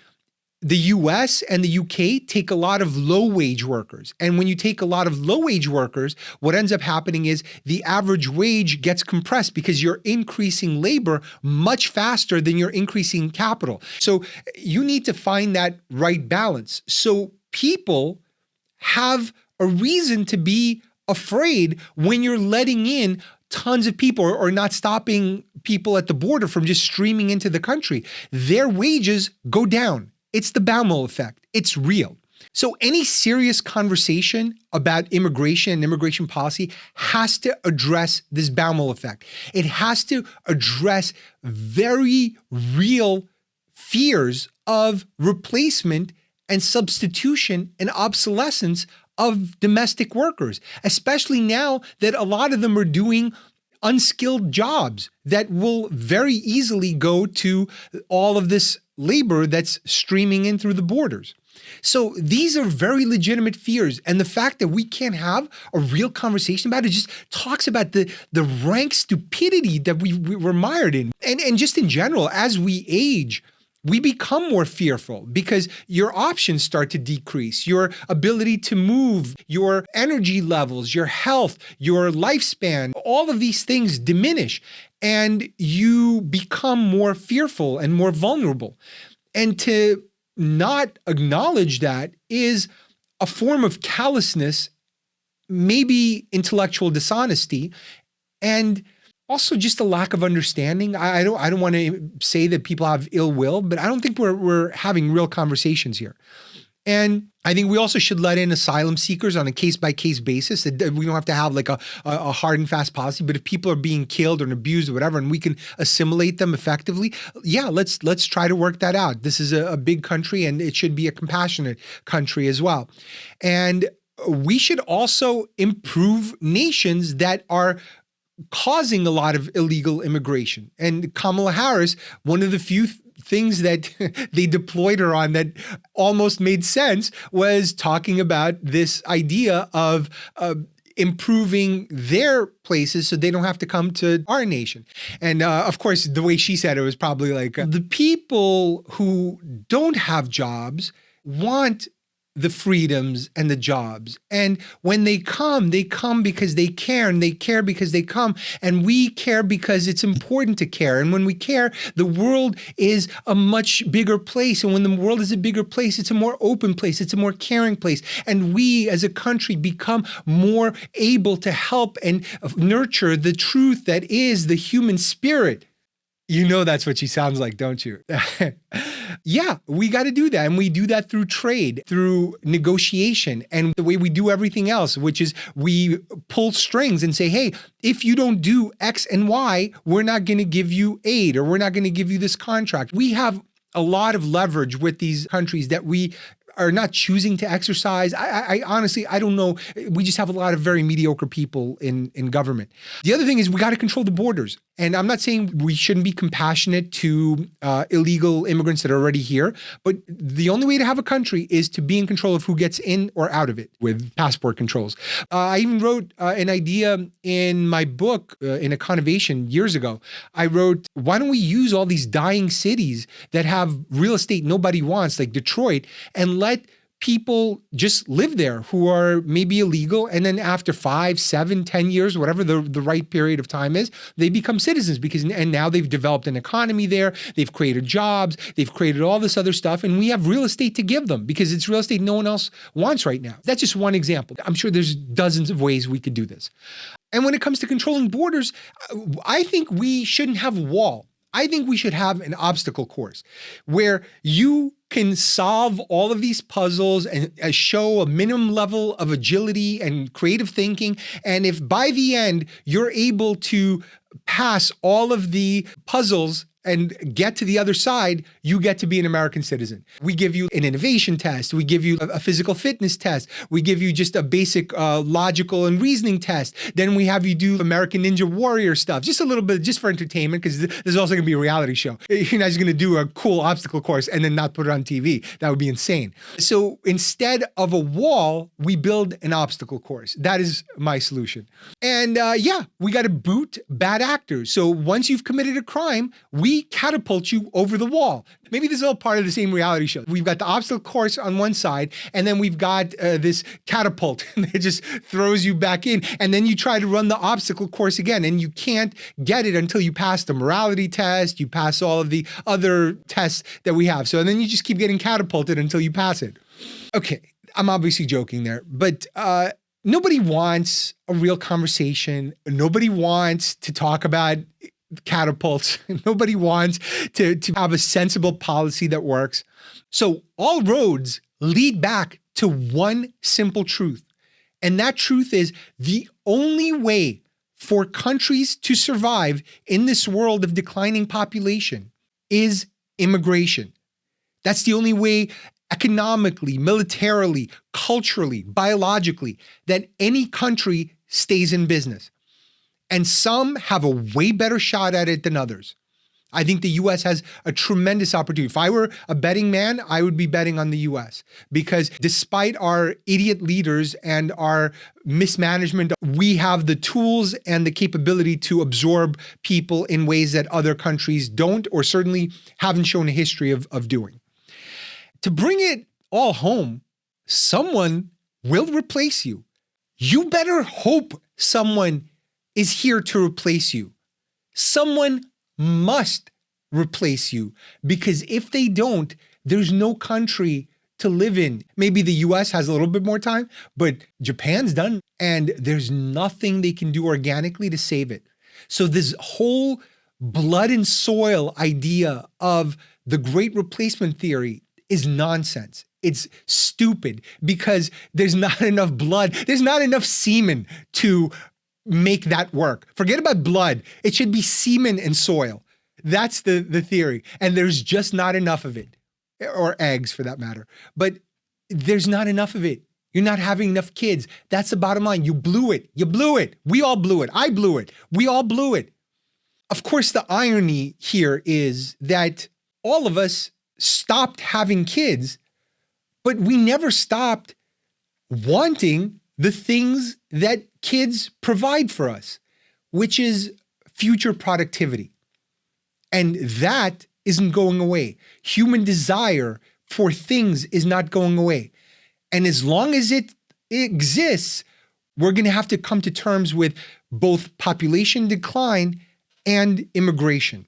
the US and the UK take a lot of low-wage workers. And when you take a lot of low-wage workers, what ends up happening is the average wage gets compressed because you're increasing labor much faster than you're increasing capital. So you need to find that right balance. So people have a reason to be afraid when you're letting in tons of people or not stopping people at the border from just streaming into the country. Their wages go down. It's the Baumol effect. It's real. So any serious conversation about immigration and immigration policy has to address this Baumol effect. It has to address very real fears of replacement and substitution and obsolescence of domestic workers, especially now that a lot of them are doing unskilled jobs that will very easily go to all of this labor that's streaming in through the borders. So these are very legitimate fears. And the fact that we can't have a real conversation about it just talks about the rank stupidity that we're mired in. And just in general, as we age, we become more fearful because your options start to decrease, your ability to move, your energy levels, your health, your lifespan, all of these things diminish and you become more fearful and more vulnerable. And to not acknowledge that is a form of callousness, maybe intellectual dishonesty, and also just a lack of understanding. I don't want to say that people have ill will, but I don't think we're having real conversations here. And I think we also should let in asylum seekers on a case-by-case basis. We don't have to have like a hard and fast policy, but if people are being killed or abused or whatever, and we can assimilate them effectively, yeah, let's try to work that out. This is a big country and it should be a compassionate country as well. And we should also improve nations that are causing a lot of illegal immigration. And Kamala Harris, one of the few things that they deployed her on that almost made sense was talking about this idea of improving their places so they don't have to come to our nation. And of course, the way she said it was probably like, the people who don't have jobs want the freedoms and the jobs. And when they come because they care, and they care because they come, and we care because it's important to care. And when we care, the world is a much bigger place. And when the world is a bigger place, it's a more open place, it's a more caring place. And we as a country become more able to help and nurture the truth that is the human spirit. You know that's what she sounds like, don't you? Yeah, we got to do that. And we do that through trade, through negotiation, and the way we do everything else, which is we pull strings and say, hey, if you don't do X and Y, we're not going to give you aid, or we're not going to give you this contract. We have a lot of leverage with these countries that we are not choosing to exercise. I honestly, I don't know. We just have a lot of very mediocre people in government. The other thing is we got to control the borders. And I'm not saying we shouldn't be compassionate to illegal immigrants that are already here, but the only way to have a country is to be in control of who gets in or out of it with passport controls. I even wrote an idea in my book, in a connovation years ago. I wrote, why don't we use all these dying cities that have real estate nobody wants, like Detroit, and let people just live there who are maybe illegal, and then after 5, 7, 10 years, whatever the right period of time is, they become citizens and now they've developed an economy there, they've created jobs, they've created all this other stuff, and we have real estate to give them because it's real estate no one else wants right now. That's just one example. I'm sure there's dozens of ways we could do this. And when it comes to controlling borders, I think we shouldn't have a wall. I think we should have an obstacle course where you can solve all of these puzzles and show a minimum level of agility and creative thinking. And if by the end you're able to pass all of the puzzles and get to the other side, you get to be an American citizen. We give you an innovation test. We give you a physical fitness test. We give you just a basic logical and reasoning test. Then we have you do American Ninja Warrior stuff, just a little bit, just for entertainment, because there's also gonna be a reality show. You're not just gonna do a cool obstacle course and then not put it on TV. That would be insane. So instead of a wall, we build an obstacle course. That is my solution. And we gotta boot bad actors. So once you've committed a crime, we catapult you over the wall. Maybe this is all part of the same reality show. We've got the obstacle course on one side, and then we've got this catapult that just throws you back in. And then you try to run the obstacle course again, and you can't get it until you pass the morality test, you pass all of the other tests that we have. So and then you just keep getting catapulted until you pass it. Okay, I'm obviously joking there, but nobody wants a real conversation. Nobody wants to talk about catapults. Nobody wants to have a sensible policy that works. So all roads lead back to one simple truth. And that truth is the only way for countries to survive in this world of declining population is immigration. That's the only way economically, militarily, culturally, biologically, that any country stays in business. And some have a way better shot at it than others. I think the US has a tremendous opportunity. If I were a betting man, I would be betting on the US, because despite our idiot leaders and our mismanagement, we have the tools and the capability to absorb people in ways that other countries don't, or certainly haven't shown a history of doing. To bring it all home, someone will replace you. You better hope someone is here to replace you. Someone must replace you, because if they don't, there's no country to live in. Maybe the US has a little bit more time, but Japan's done, and there's nothing they can do organically to save it. So this whole blood and soil idea of the great replacement theory is nonsense. It's stupid, because there's not enough blood. There's not enough semen to make that work. Forget about blood. It should be semen and soil. That's the theory. And there's just not enough of it, or eggs for that matter. But there's not enough of it. You're not having enough kids. That's the bottom line. You blew it. You blew it. We all blew it. I blew it. We all blew it. Of course, the irony here is that all of us stopped having kids, but we never stopped wanting the things that kids provide for us, which is future productivity. And that isn't going away. Human desire for things is not going away. And as long as it exists, we're going to have to come to terms with both population decline and immigration.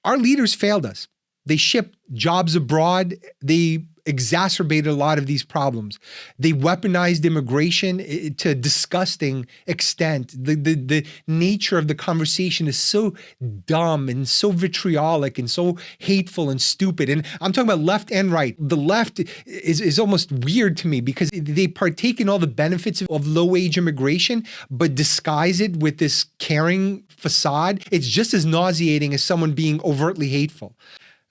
Our leaders failed us. They shipped jobs abroad. They exacerbated a lot of these problems. They weaponized immigration to a disgusting extent. The nature of the conversation is so dumb and so vitriolic and so hateful and stupid. And I'm talking about left and right. The left is almost weird to me, because they partake in all the benefits of low-wage immigration, but disguise it with this caring facade. It's just as nauseating as someone being overtly hateful.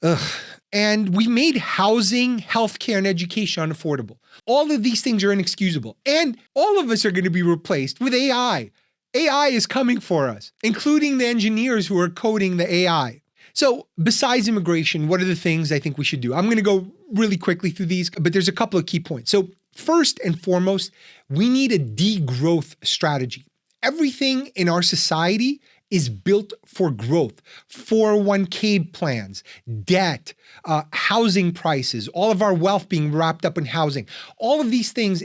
Ugh. And we made housing, healthcare, and education unaffordable. All of these things are inexcusable. And all of us are going to be replaced with AI. AI is coming for us, including the engineers who are coding the AI. So besides immigration, what are the things I think we should do? I'm going to go really quickly through these, but there's a couple of key points. So first and foremost, we need a degrowth strategy. Everything in our society is built for growth. 401k plans, debt, housing prices, all of our wealth being wrapped up in housing. All of these things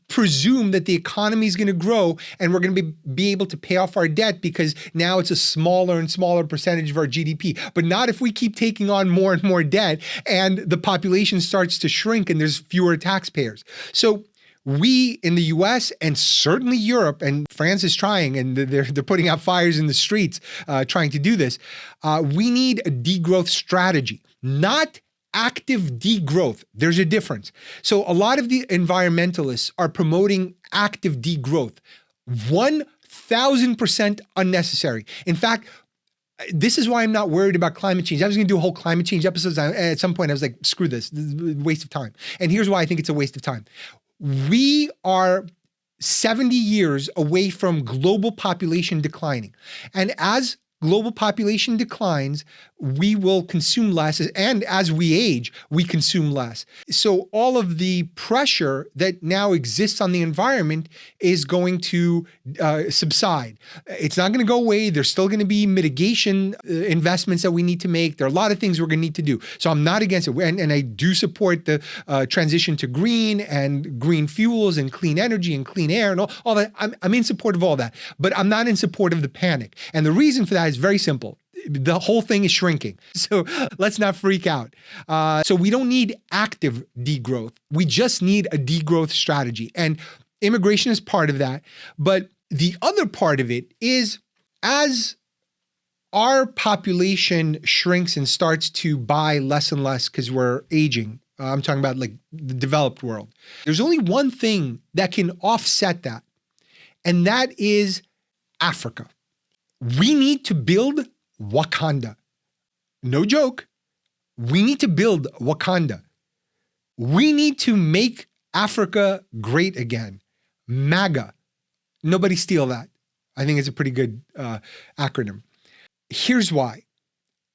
presume that the economy is going to grow and we're going to be able to pay off our debt, because now it's a smaller and smaller percentage of our GDP. But not if we keep taking on more and more debt and the population starts to shrink and there's fewer taxpayers. So We in the US and certainly Europe, and France is trying, and they're putting out fires in the streets trying to do this. We need a degrowth strategy, not active degrowth. There's a difference. So a lot of the environmentalists are promoting active degrowth. 1,000% unnecessary. In fact, this is why I'm not worried about climate change. I was going to do a whole climate change episode. At some point, I was like, screw this. This is a waste of time. And here's why I think it's a waste of time. We are 70 years away from global population declining. And as global population declines, we will consume less. And as we age, we consume less. So all of the pressure that now exists on the environment is going to subside. It's not going to go away. There's still going to be mitigation investments that we need to make. There are a lot of things we're going to need to do. So I'm not against it. And I do support the transition to green and green fuels and clean energy and clean air and all that. I'm in support of all that. But I'm not in support of the panic. And the reason for that is very simple. The whole thing is shrinking. So let's not freak out. So we don't need active degrowth. We just need a degrowth strategy. And immigration is part of that. But the other part of it is as our population shrinks and starts to buy less and less because we're aging, I'm talking about like the developed world, there's only one thing that can offset that. And that is Africa. We need to build Wakanda. No joke. We need to build Wakanda. We need to make Africa great again. MAGA. Nobody steal that. I think it's a pretty good acronym. Here's why.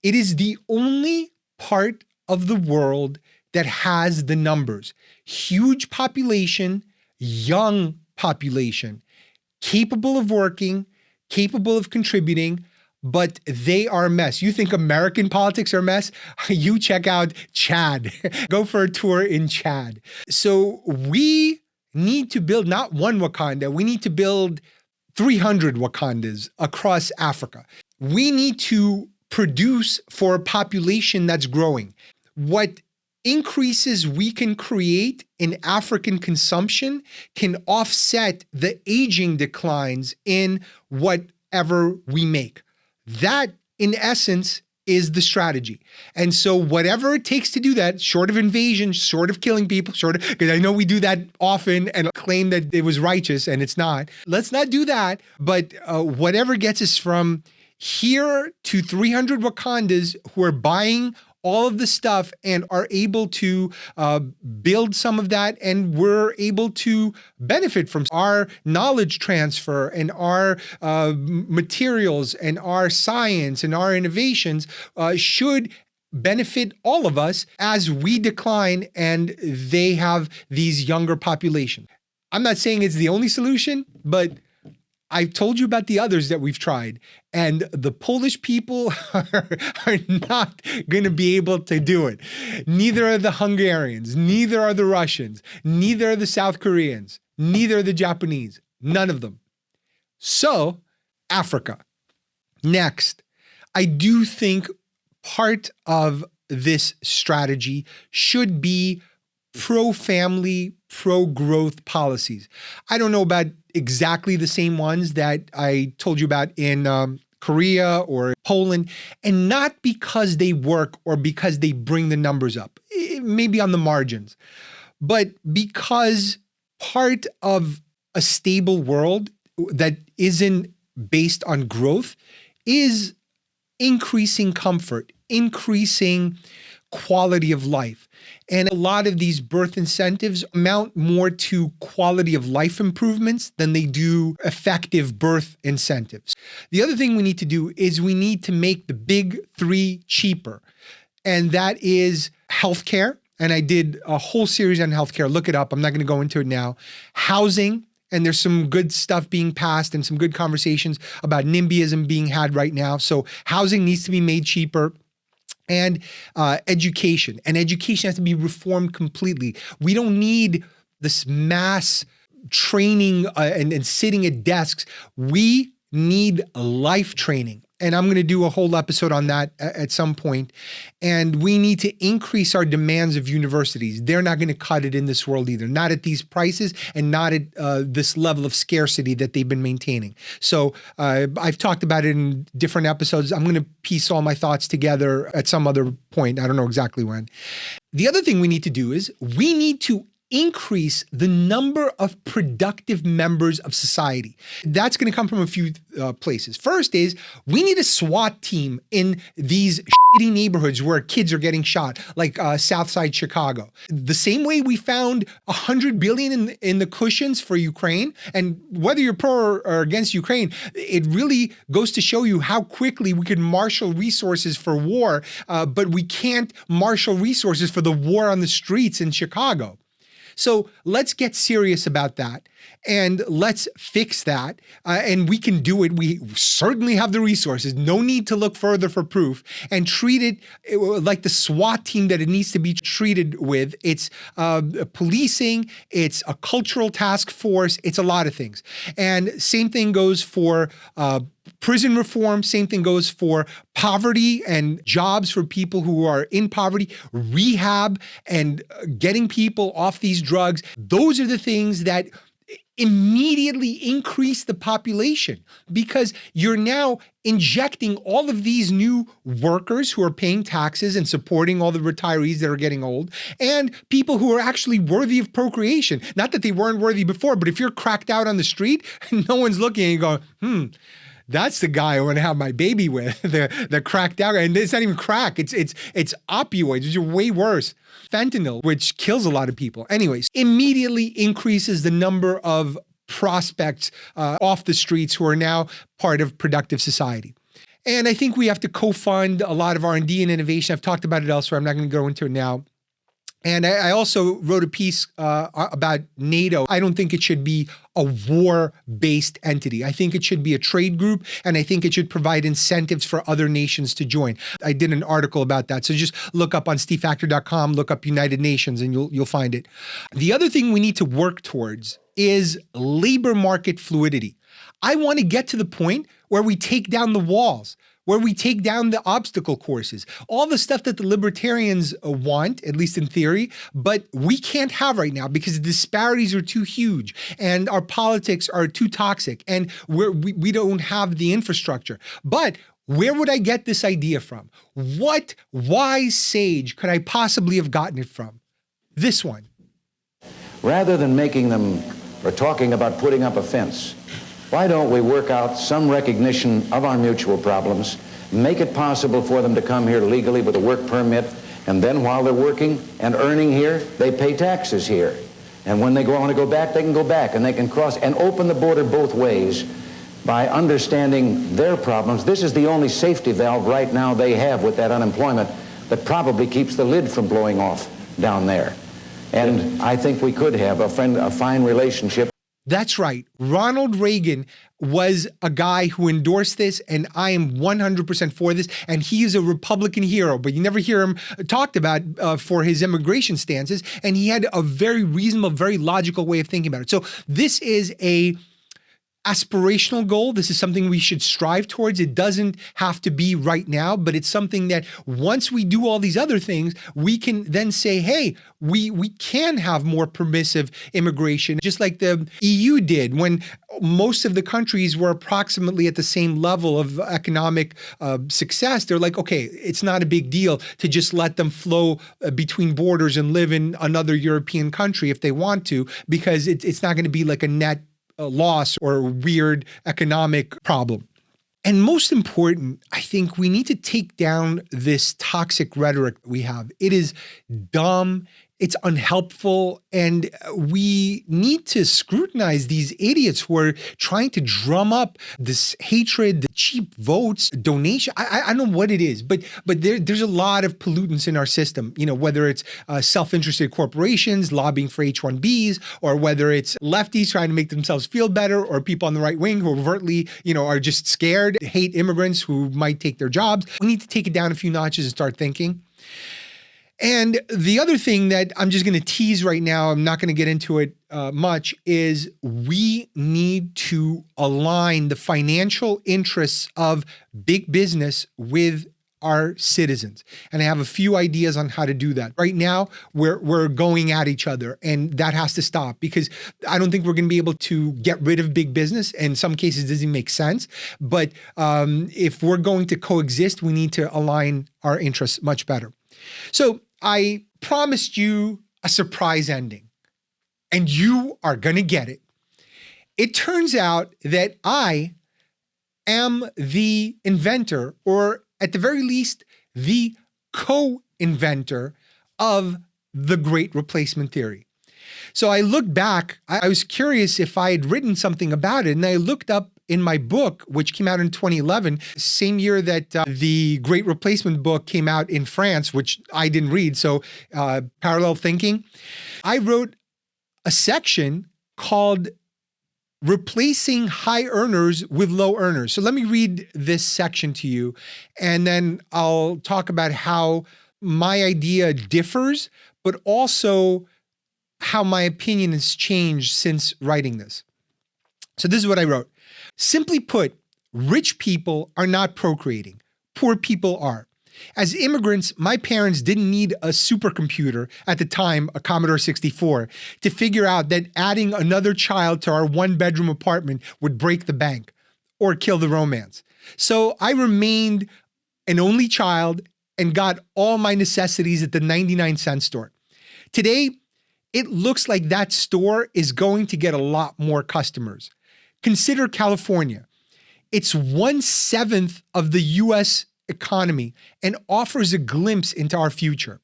It is the only part of the world that has the numbers. Huge population, young population, capable of working, capable of contributing, but they are a mess. You think American politics are a mess? You check out Chad. Go for a tour in Chad. So we need to build not one Wakanda, we need to build 300 Wakandas across Africa. We need to produce for a population that's growing. What increases we can create in African consumption can offset the aging declines in whatever we make. That, in essence, is the strategy. And so whatever it takes to do that, short of invasion, short of killing people, because I know we do that often and claim that it was righteous and it's not. Let's not do that. But whatever gets us from here to 300 Wakandas who are buying all of the stuff and are able to build some of that, and we're able to benefit from our knowledge transfer and our materials and our science and our innovations should benefit all of us as we decline and they have these younger populations. I'm not saying it's the only solution, but I've told you about the others that we've tried, and the Polish people are not going to be able to do it. Neither are the Hungarians, neither are the Russians, neither are the South Koreans, neither are the Japanese, none of them. So, Africa. Next, I do think part of this strategy should be pro-family, pro-growth policies. I don't know about exactly the same ones that I told you about in Korea or Poland, and not because they work or because they bring the numbers up, maybe on the margins, but because part of a stable world that isn't based on growth is increasing comfort, increasing quality of life. And a lot of these birth incentives amount more to quality of life improvements than they do effective birth incentives. The other thing we need to do is we need to make the big three cheaper. And that is healthcare. And I did a whole series on healthcare. Look it up. I'm not going to go into it now. Housing. And there's some good stuff being passed and some good conversations about NIMBYism being had right now. So housing needs to be made cheaper. And education. And education has to be reformed completely. We don't need this mass training and sitting at desks. We need life training. And I'm going to do a whole episode on that at some point. And we need to increase our demands of universities. They're not going to cut it in this world either, not at these prices and not at this level of scarcity that they've been maintaining. So I've talked about it in different episodes. I'm going to piece all my thoughts together at some other point. I don't know exactly when. The other thing we need to do is we need to increase the number of productive members of society. That's going to come from a few places. First is we need a SWAT team in these shitty neighborhoods where kids are getting shot, like Southside Chicago. The same way we found $100 billion in the cushions for Ukraine, and whether you're pro or against Ukraine, it really goes to show you how quickly we can marshal resources for war, but we can't marshal resources for the war on the streets in Chicago. So let's get serious about that and let's fix that. And we can do it. We certainly have the resources. No need to look further for proof, and treat it like the SWAT team that it needs to be treated with. It's policing. It's a cultural task force. It's a lot of things. And same thing goes for prison reform. Same thing goes for poverty and jobs for people who are in poverty, rehab, and getting people off these drugs. Those are the things that immediately increase the population, because you're now injecting all of these new workers who are paying taxes and supporting all the retirees that are getting old, and people who are actually worthy of procreation. Not that they weren't worthy before, but if you're cracked out on the street, no one's looking and going, that's the guy I want to have my baby with, the cracked out. And it's not even crack, it's opioids, which are way worse. Fentanyl, which kills a lot of people. Anyways, immediately increases the number of prospects off the streets who are now part of productive society. And I think we have to co-fund a lot of R&D and innovation. I've talked about it elsewhere. I'm not going to go into it now. And I also wrote a piece about NATO. I don't think it should be a war-based entity. I think it should be a trade group, and I think it should provide incentives for other nations to join. I did an article about that. So just look up on stevefaktor.com, look up United Nations, and you'll find it. The other thing we need to work towards is labor market fluidity. I want to get to the point where we take down the walls, where we take down the obstacle courses, all the stuff that the libertarians want, at least in theory, but we can't have right now because the disparities are too huge and our politics are too toxic and we don't have the infrastructure. But where would I get this idea from? What wise sage could I possibly have gotten it from? This one. Rather than making them or talking about putting up a fence, why don't we work out some recognition of our mutual problems, make it possible for them to come here legally with a work permit, and then while they're working and earning here, they pay taxes here. And when they want to go back, they can go back, and they can cross and open the border both ways by understanding their problems. This is the only safety valve right now they have with that unemployment that probably keeps the lid from blowing off down there. And I think we could have a fine relationship. That's right. Ronald Reagan was a guy who endorsed this, and I am 100% for this, and he is a Republican hero, but you never hear him talked about for his immigration stances, and he had a very reasonable, very logical way of thinking about it. So this is a aspirational goal. This is something we should strive towards. It doesn't have to be right now, but it's something that once we do all these other things, we can then say, hey, we can have more permissive immigration, just like the EU did when most of the countries were approximately at the same level of economic success. They're like, okay, it's not a big deal to just let them flow between borders and live in another European country if they want to, because it's not going to be like a net loss or a weird economic problem. And most important, I think we need to take down this toxic rhetoric we have. It is dumb. It's unhelpful, and we need to scrutinize these idiots who are trying to drum up this hatred, the cheap votes, donation. I don't know what it is, but there's a lot of pollutants in our system, whether it's self-interested corporations lobbying for H-1Bs, or whether it's lefties trying to make themselves feel better, or people on the right wing who overtly, are just scared, hate immigrants who might take their jobs. We need to take it down a few notches and start thinking. And the other thing that I'm just going to tease right now, I'm not going to get into it much, is we need to align the financial interests of big business with our citizens. And I have a few ideas on how to do that. Right now, we're going at each other, and that has to stop, because I don't think we're going to be able to get rid of big business. In some cases, it doesn't make sense. But if we're going to coexist, we need to align our interests much better. So I promised you a surprise ending, and you are going to get it. It turns out that I am the inventor, or at the very least, the co-inventor of the Great Replacement Theory. So I looked back, I was curious if I had written something about it, and I looked up in my book, which came out in 2011, same year that the Great Replacement book came out in France, which I didn't read, so Parallel Thinking. I wrote a section called Replacing High Earners with Low Earners. So let me read this section to you, and then I'll talk about how my idea differs, but also how my opinion has changed since writing this. So this is what I wrote. Simply put, rich people are not procreating. Poor people are. As immigrants, my parents didn't need a supercomputer, at the time a Commodore 64, to figure out that adding another child to our one-bedroom apartment would break the bank or kill the romance. So I remained an only child and got all my necessities at the 99-cent store. Today, it looks like that store is going to get a lot more customers. Consider California. It's 1/7 of the U.S. economy and offers a glimpse into our future.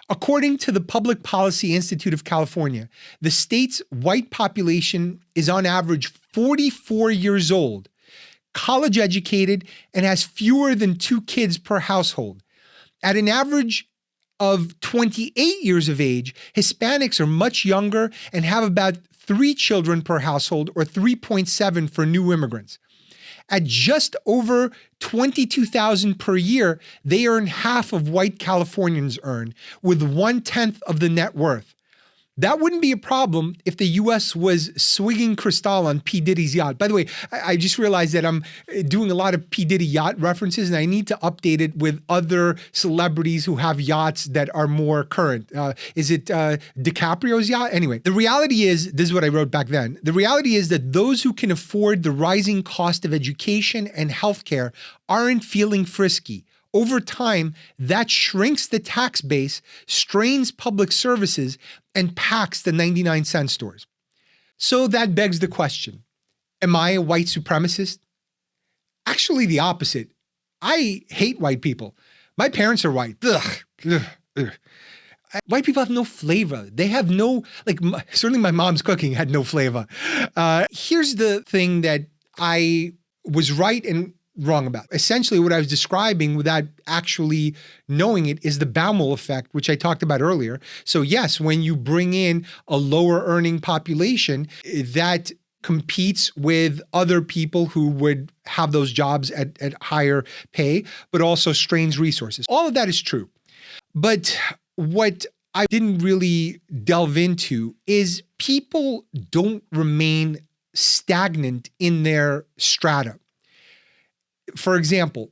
According to the Public Policy Institute of California, the state's white population is on average 44 years old, college educated, and has fewer than 2 kids per household. At an average of 28 years of age, Hispanics are much younger and have about 3 children per household, or 3.7 for new immigrants. At just over $22,000 per year, they earn half of white Californians earn, with 1/10 of the net worth. That wouldn't be a problem if the U.S. was swigging Cristal on P. Diddy's yacht. By the way, I just realized that I'm doing a lot of P. Diddy yacht references, and I need to update it with other celebrities who have yachts that are more current. Is it DiCaprio's yacht? Anyway, the reality is, this is what I wrote back then, the reality is that those who can afford the rising cost of education and healthcare aren't feeling frisky. Over time, that shrinks the tax base, strains public services, and packs the 99-cent stores. So that begs the question, am I a white supremacist? Actually, the opposite. I hate white people. My parents are white. Ugh. White people have no flavor. They have no, certainly my mom's cooking had no flavor. Here's the thing that I was right and wrong about. Essentially, what I was describing without actually knowing it is the Baumol effect, which I talked about earlier. So yes, when you bring in a lower earning population, that competes with other people who would have those jobs at higher pay, but also strains resources. All of that is true. But what I didn't really delve into is people don't remain stagnant in their strata. For example,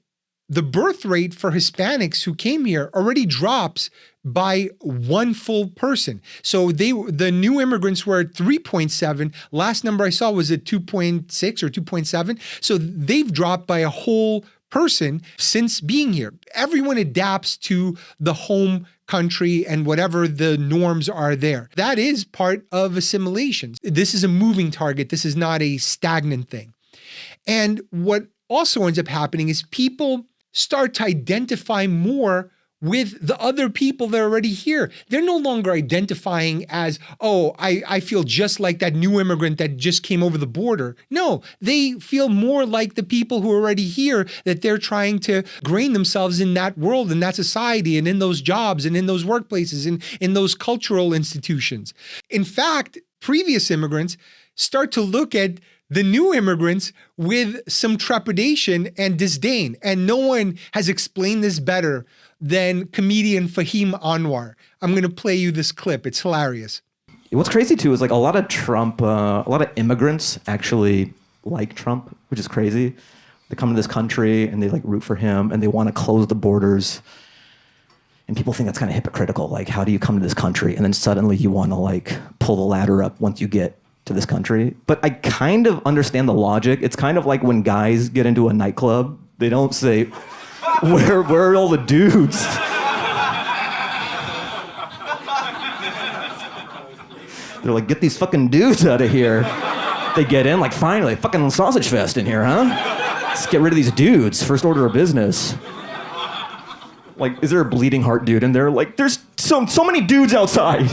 the birth rate for Hispanics who came here already drops by 1 full person. So the new immigrants were at 3.7. Last number I saw was at 2.6 or 2.7. So they've dropped by a whole person since being here. Everyone adapts to the home country and whatever the norms are there. That is part of assimilation. This is a moving target. This is not a stagnant thing. And what also ends up happening is people start to identify more with the other people that are already here. They're no longer identifying as, oh, I feel just like that new immigrant that just came over the border. No, they feel more like the people who are already here, that they're trying to grain themselves in that world, in that society, and in those jobs, and in those workplaces, and in those cultural institutions. In fact, previous immigrants start to look at the new immigrants with some trepidation and disdain. And no one has explained this better than comedian Fahim Anwar. I'm going to play you this clip. It's hilarious. What's crazy too is like a lot of immigrants actually like Trump, which is crazy. They come to this country and they like root for him and they want to close the borders. And people think that's kind of hypocritical. Like, how do you come to this country and then suddenly you want to like pull the ladder up once you get to this country? But I kind of understand the logic. It's kind of like when guys get into a nightclub, they don't say, where are all the dudes? They're like, get these fucking dudes out of here. They get in, like, finally, fucking sausage fest in here, huh? Let's get rid of these dudes. First order of business. Like, is there a bleeding heart dude in there? Like, there's so many dudes outside.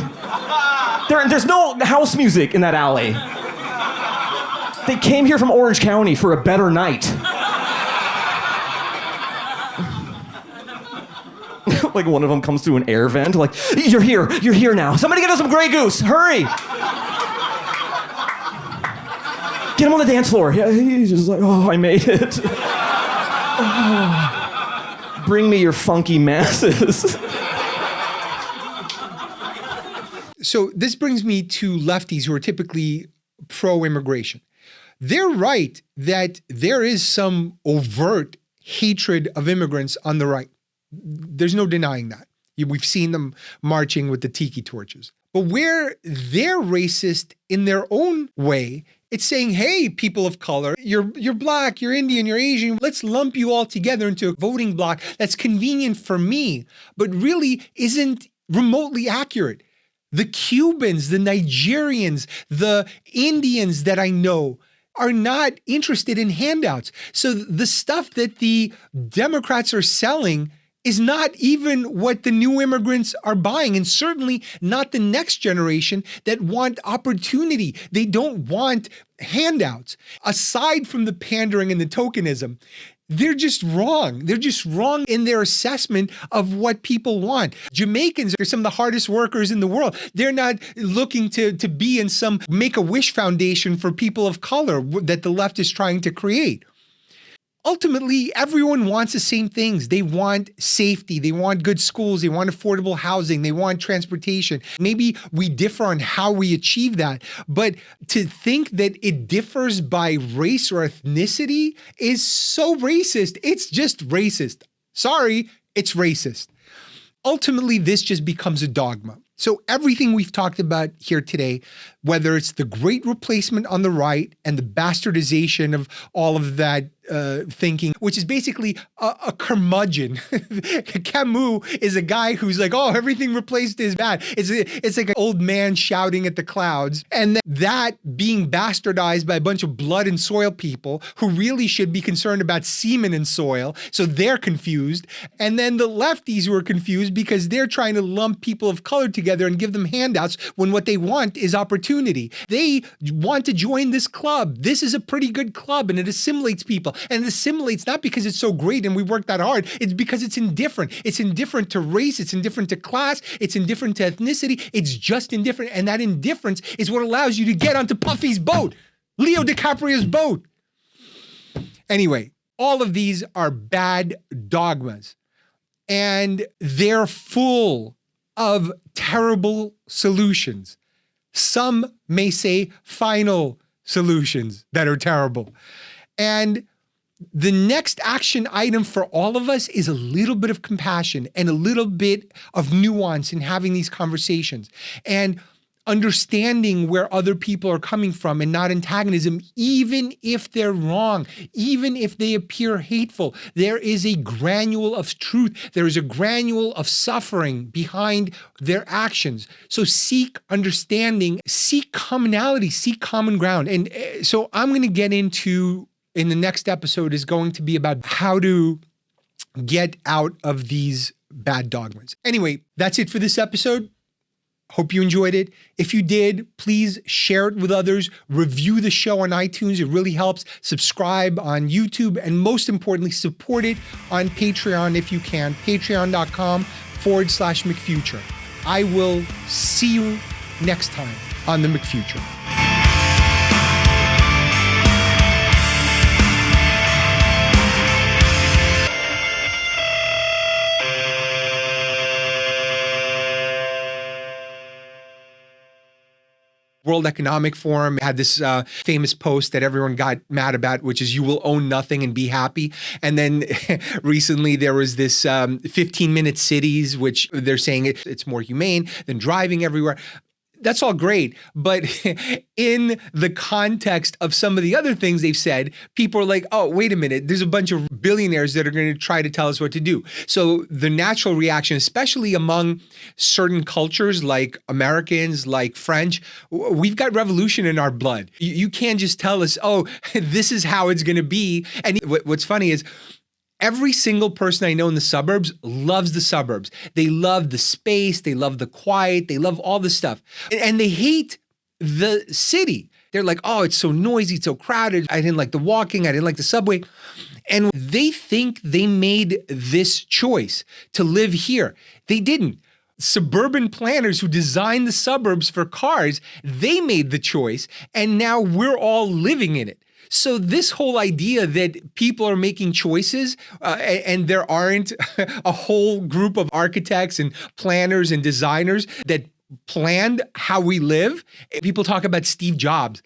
There's no house music in that alley. They came here from Orange County for a better night. Like one of them comes through an air vent, like, you're here now. Somebody get us some Grey Goose, hurry! Get him on the dance floor. Yeah, he's just like, oh, I made it. Oh, bring me your funky masses. So this brings me to lefties who are typically pro-immigration. They're right that there is some overt hatred of immigrants on the right. There's no denying that. We've seen them marching with the tiki torches. But where they're racist in their own way, it's saying, hey, people of color, you're black, you're Indian, you're Asian, let's lump you all together into a voting block that's convenient for me, but really isn't remotely accurate. The Cubans, the Nigerians, the Indians that I know are not interested in handouts. So the stuff that the Democrats are selling is not even what the new immigrants are buying, and certainly not the next generation that want opportunity. They don't want handouts. Aside from the pandering and the tokenism, they're just wrong. They're just wrong in their assessment of what people want. Jamaicans are some of the hardest workers in the world. They're not looking to be in some Make-A-Wish foundation for people of color that the left is trying to create. Ultimately, everyone wants the same things. They want safety. They want good schools. They want affordable housing. They want transportation. Maybe we differ on how we achieve that. But to think that it differs by race or ethnicity is so racist. It's just racist. Sorry, it's racist. Ultimately, this just becomes a dogma. So everything we've talked about here today, whether it's the great replacement on the right and the bastardization of all of that thinking, which is basically a curmudgeon. Camus is a guy who's like, oh, everything replaced is bad. It's like an old man shouting at the clouds. And that being bastardized by a bunch of blood and soil people who really should be concerned about semen and soil. So they're confused. And then the lefties who are confused because they're trying to lump people of color together and give them handouts when what they want is opportunity. They want to join this club. This is a pretty good club and it assimilates people. And it assimilates not because it's so great and we work that hard. It's because it's indifferent. It's indifferent to race. It's indifferent to class. It's indifferent to ethnicity. It's just indifferent. And that indifference is what allows you to get onto Puffy's boat, Leo DiCaprio's boat. Anyway, all of these are bad dogmas. And they're full of terrible solutions. Some may say final solutions that are terrible. And the next action item for all of us is a little bit of compassion and a little bit of nuance in having these conversations and understanding where other people are coming from and not antagonism, even if they're wrong, even if they appear hateful. There is a granule of truth. There is a granule of suffering behind their actions. So seek understanding, seek commonality, seek common ground. And so I'm going to get into, in the next episode, is going to be about how to get out of these bad dogmas. Anyway, that's it for this episode. Hope you enjoyed it. If you did, please share it with others. Review the show on iTunes. It really helps. Subscribe on YouTube. And most importantly, support it on Patreon if you can. Patreon.com/McFuture. I will see you next time on the McFuture. World Economic Forum had this famous post that everyone got mad about, which is you will own nothing and be happy. And then recently there was this 15-minute cities, which they're saying it's more humane than driving everywhere. That's all great. But in the context of some of the other things they've said, people are like, oh, wait a minute, there's a bunch of billionaires that are going to try to tell us what to do. So the natural reaction, especially among certain cultures like Americans, like French, we've got revolution in our blood. You can't just tell us, oh, this is how it's going to be. And what's funny is, every single person I know in the suburbs loves the suburbs. They love the space, they love the quiet, they love all this stuff. And they hate the city. They're like, oh, it's so noisy, it's so crowded. I didn't like the walking, I didn't like the subway. And they think they made this choice to live here. They didn't. Suburban planners who designed the suburbs for cars, they made the choice, and now we're all living in it. So this whole idea that people are making choices and there aren't a whole group of architects and planners and designers that planned how we live. People talk about Steve Jobs.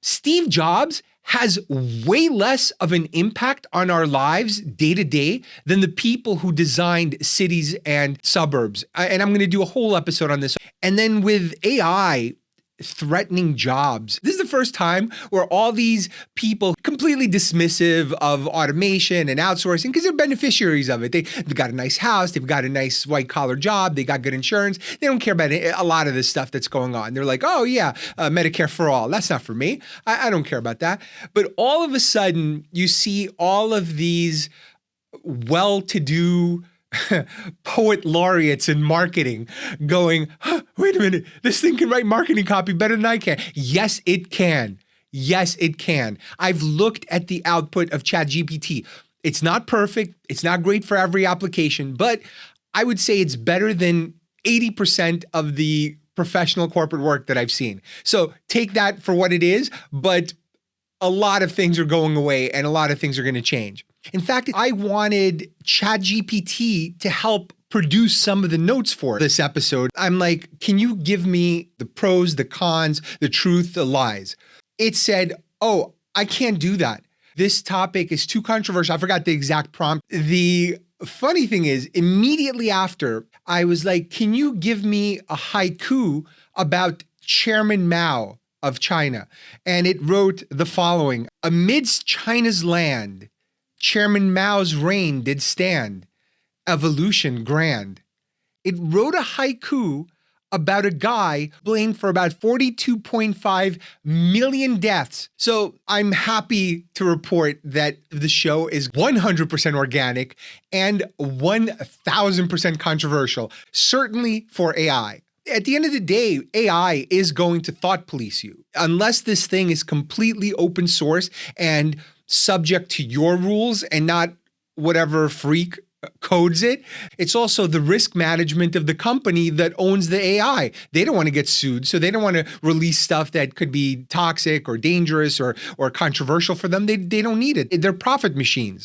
Steve Jobs has way less of an impact on our lives day to day than the people who designed cities and suburbs. And I'm going to do a whole episode on this. And then with AI threatening jobs. This is the first time where all these people completely dismissive of automation and outsourcing because they're beneficiaries of it. They've got a nice house, they've got a nice white collar job, they got good insurance. They don't care about a lot of this stuff that's going on. They're like, oh yeah, Medicare for all. That's not for me. I don't care about that. But all of a sudden you see all of these well-to-do poet laureates in marketing going, wait a minute, this thing can write marketing copy better than I can. Yes, it can. Yes, it can. I've looked at the output of ChatGPT. It's not perfect. It's not great for every application, but I would say it's better than 80% of the professional corporate work that I've seen. So take that for what it is, but a lot of things are going away and a lot of things are going to change. In fact, I wanted ChatGPT to help produce some of the notes for this episode. I'm like, can you give me the pros, the cons, the truth, the lies? It said, oh, I can't do that. This topic is too controversial. I forgot the exact prompt. The funny thing is, immediately after, I was like, can you give me a haiku about Chairman Mao of China? And it wrote the following: amidst China's land, Chairman Mao's reign did stand, evolution grand. It wrote a haiku about a guy blamed for about 42.5 million deaths. So I'm happy to report that the show is 100% organic and 1,000% controversial, certainly for AI. At the end of the day, AI is going to thought police you. Unless this thing is completely open source and subject to your rules and not whatever freak codes it. It's also the risk management of the company that owns the AI. They don't want to get sued, so they don't want to release stuff that could be toxic or dangerous or controversial for them. They don't need it. They're profit machines.